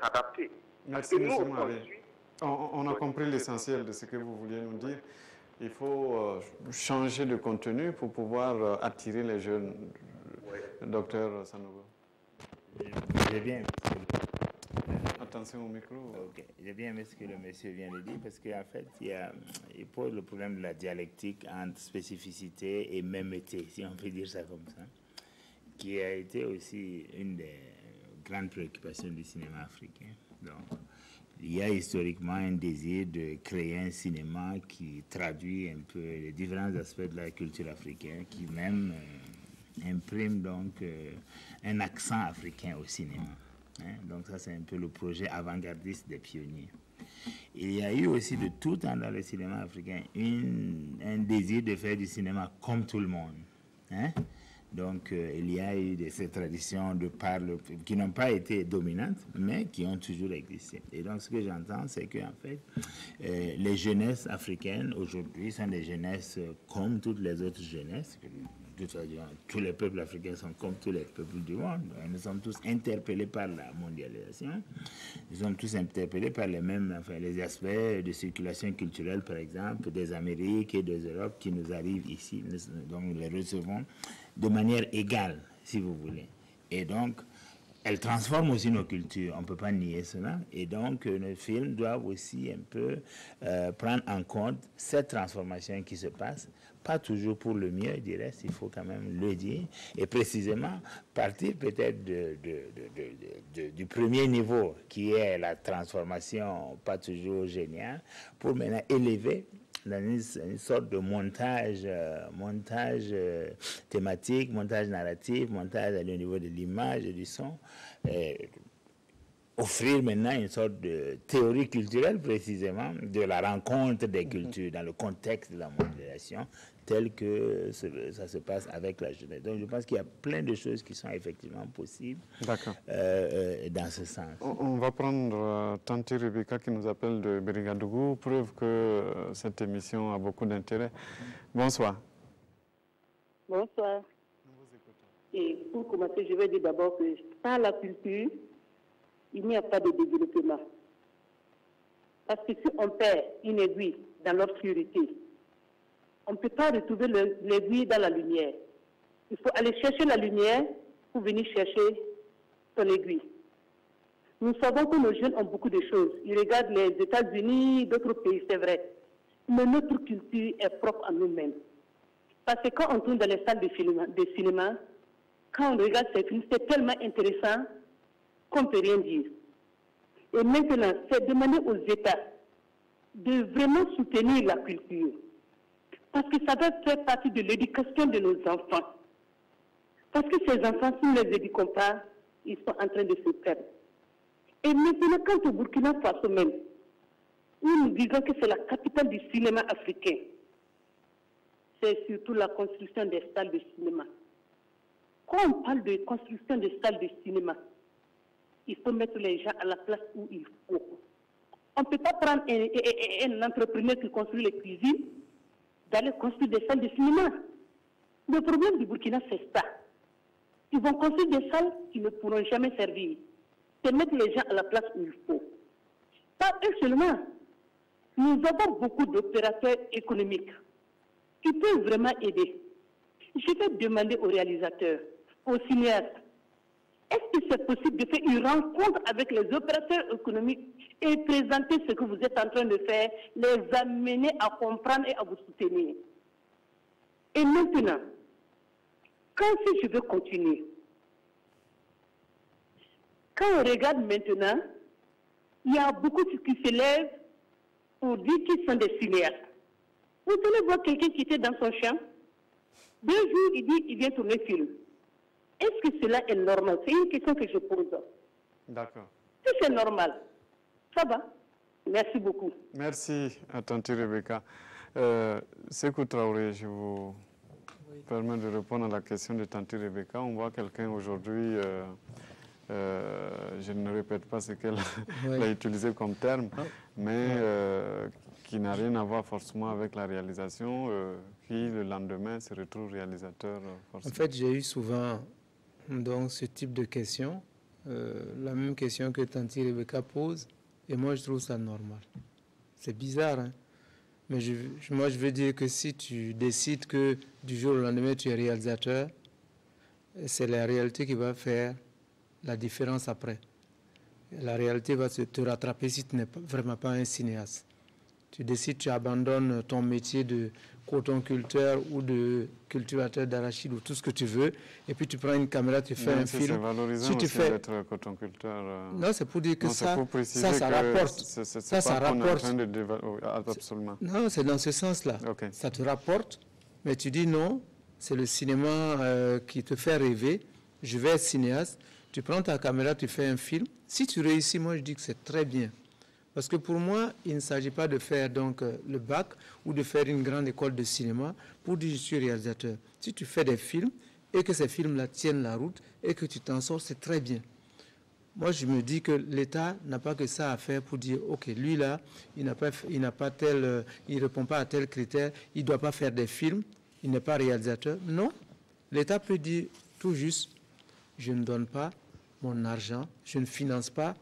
s'adapter. Merci, M. Mahari. On a compris l'essentiel de ce que vous vouliez nous dire. Il faut changer de contenu pour pouvoir attirer les jeunes. Oui. Docteur Sanogo. J'ai bien. Attention au micro. Okay. J'ai bien aimé ce que le monsieur vient de dire parce qu'en fait, il pose le problème de la dialectique entre spécificité et mêmeté, si on peut dire ça comme ça, qui a été aussi une des grandes préoccupations du cinéma africain. Donc, il y a historiquement un désir de créer un cinéma qui traduit un peu les différents aspects de la culture africaine, qui même imprime donc un accent africain au cinéma. Hein? Donc ça, c'est un peu le projet avant-gardiste des pionniers. Il y a eu aussi de tout temps dans le cinéma africain un désir de faire du cinéma comme tout le monde. Hein? Donc, il y a eu ces traditions de parle qui n'ont pas été dominantes, mais qui ont toujours existé. Et donc, ce que j'entends, c'est qu'en fait, les jeunesses africaines aujourd'hui sont des jeunesses comme toutes les autres jeunesses. Tous les peuples africains sont comme tous les peuples du monde. Nous sommes tous interpellés par la mondialisation. Nous sommes tous interpellés par les mêmes, les aspects de circulation culturelle, par exemple, des Amériques et des Europes qui nous arrivent ici. Donc, nous les recevons de manière égale, si vous voulez. Et donc, elles transforment aussi nos cultures, on ne peut pas nier cela. Et donc, nos films doivent aussi un peu prendre en compte cette transformation qui se passe, pas toujours pour le mieux, je dirais, il faut quand même le dire, et précisément partir peut-être du premier niveau, qui est la transformation pas toujours géniale, pour maintenant élever dans une sorte de montage thématique, montage narratif, montage au niveau de l'image et du son, offrir maintenant une sorte de théorie culturelle précisément de la rencontre des cultures dans le contexte de la mondialisation tel que ça se passe avec la jeunesse. Donc je pense qu'il y a plein de choses qui sont effectivement possibles dans ce sens. On va prendre Tanti Rebecca qui nous appelle de Bérigadougou, preuve que cette émission a beaucoup d'intérêt. Bonsoir. Bonsoir. Et pour commencer, je vais dire d'abord que sans la culture, il n'y a pas de développement. Parce que si on perd une aiguille dans l'obscurité, on ne peut pas retrouver l'aiguille dans la lumière. Il faut aller chercher la lumière pour venir chercher son aiguille. Nous savons que nos jeunes ont beaucoup de choses. Ils regardent les États-Unis, d'autres pays, c'est vrai. Mais notre culture est propre à nous-mêmes. Parce que quand on tourne dans les salles de cinéma, quand on regarde ces films, c'est tellement intéressant qu'on ne peut rien dire. Et maintenant, c'est demander aux États de vraiment soutenir la culture. Parce que ça doit faire partie de l'éducation de nos enfants. Parce que ces enfants, si nous ne les éduquons pas, ils sont en train de se perdre. Et maintenant, quant au Burkina Faso même, où nous disons que c'est la capitale du cinéma africain, c'est surtout la construction des salles de cinéma. Quand on parle de construction des salles de cinéma, il faut mettre les gens à la place où il faut. On ne peut pas prendre un entrepreneur qui construit les cuisines, d'aller construire des salles de cinéma. Le problème du Burkina, c'est ça. Ils vont construire des salles qui ne pourront jamais servir. C'est mettre les gens à la place où il faut. Pas eux seulement. Nous avons beaucoup d'opérateurs économiques qui peuvent vraiment aider. Je vais demander aux réalisateurs, aux cinéastes, est-ce que c'est possible de faire une rencontre avec les opérateurs économiques et présenter ce que vous êtes en train de faire, les amener à comprendre et à vous soutenir? Et maintenant, si je veux continuer, quand on regarde maintenant, il y a beaucoup qui se lèvent pour dire qu'ils sont des cinéastes. Vous allez voir quelqu'un qui était dans son champ, 2 jours, il dit qu'il vient tourner film. Est-ce que cela est normal? C'est une question que je pose. D'accord. Si c'est normal, ça va. Merci beaucoup. Merci à Tanti Rebecca. Sékou Traoré, je vous permets de répondre à la question de Tanti Rebecca. On voit quelqu'un aujourd'hui, je ne répète pas ce qu'elle a utilisé comme terme, mais qui n'a rien à voir forcément avec la réalisation, qui le lendemain se retrouve réalisateur. En fait, j'ai eu souvent donc, ce type de questions, la même question que Tanti Rebecca pose, et moi je trouve ça normal. C'est bizarre, hein? Mais moi je veux dire que si tu décides que du jour au lendemain tu es réalisateur, c'est la réalité qui va faire la différence après. La réalité va te rattraper si tu n'es vraiment pas un cinéaste. Tu décides, tu abandonnes ton métier de coton-culteur ou de cultivateur d'arachide ou tout ce que tu veux, et puis tu prends une caméra, tu fais un film. C'est valorisant si tu fais d'être coton-culteur. Non, c'est pour dire que ça rapporte. Ça rapporte. Absolument. Non, c'est dans ce sens-là. Okay. Ça te rapporte, mais tu dis non, c'est le cinéma qui te fait rêver. Je vais être cinéaste. Tu prends ta caméra, tu fais un film. Si tu réussis, moi je dis que c'est très bien. Parce que pour moi, il ne s'agit pas de faire donc le bac ou de faire une grande école de cinéma pour dire je suis réalisateur. Si tu fais des films, et que ces films-là tiennent la route et que tu t'en sors, c'est très bien. Moi, je me dis que l'État n'a pas que ça à faire pour dire, OK, lui là, il ne répond pas à tel critère, il ne doit pas faire des films, il n'est pas réalisateur. Non, l'État peut dire tout juste, je ne donne pas mon argent, je ne finance pas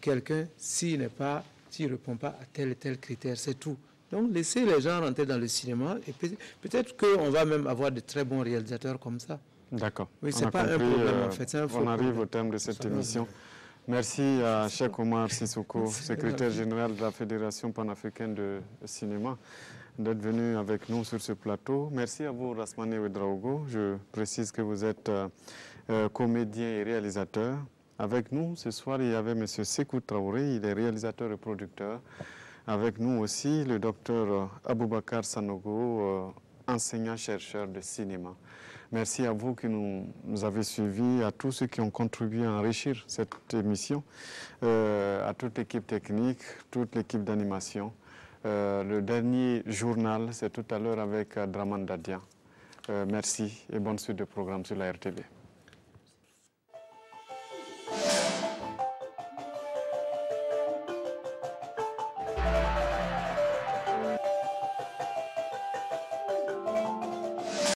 quelqu'un s'il ne répond pas à tel et tel critère, c'est tout. Donc, laissez les gens rentrer dans le cinéma et peut-être qu'on va même avoir de très bons réalisateurs comme ça. D'accord. Oui, ce n'est pas un problème en fait. On arrive au terme de cette émission. Merci à Cheikh Omar Sissoko, secrétaire général de la Fédération panafricaine de cinéma, d'être venu avec nous sur ce plateau. Merci à vous, Rasmane Ouedraogo. Je précise que vous êtes comédien et réalisateur. Avec nous, ce soir, il y avait M. Sékou Traoré, il est réalisateur et producteur. Avec nous aussi, le docteur Aboubakar Sanogo, enseignant-chercheur de cinéma. Merci à vous qui nous avez suivis, à tous ceux qui ont contribué à enrichir cette émission, à toute l'équipe technique, toute l'équipe d'animation. Le dernier journal, c'est tout à l'heure avec Draman Dadia. Merci et bonne suite de programme sur la RTB.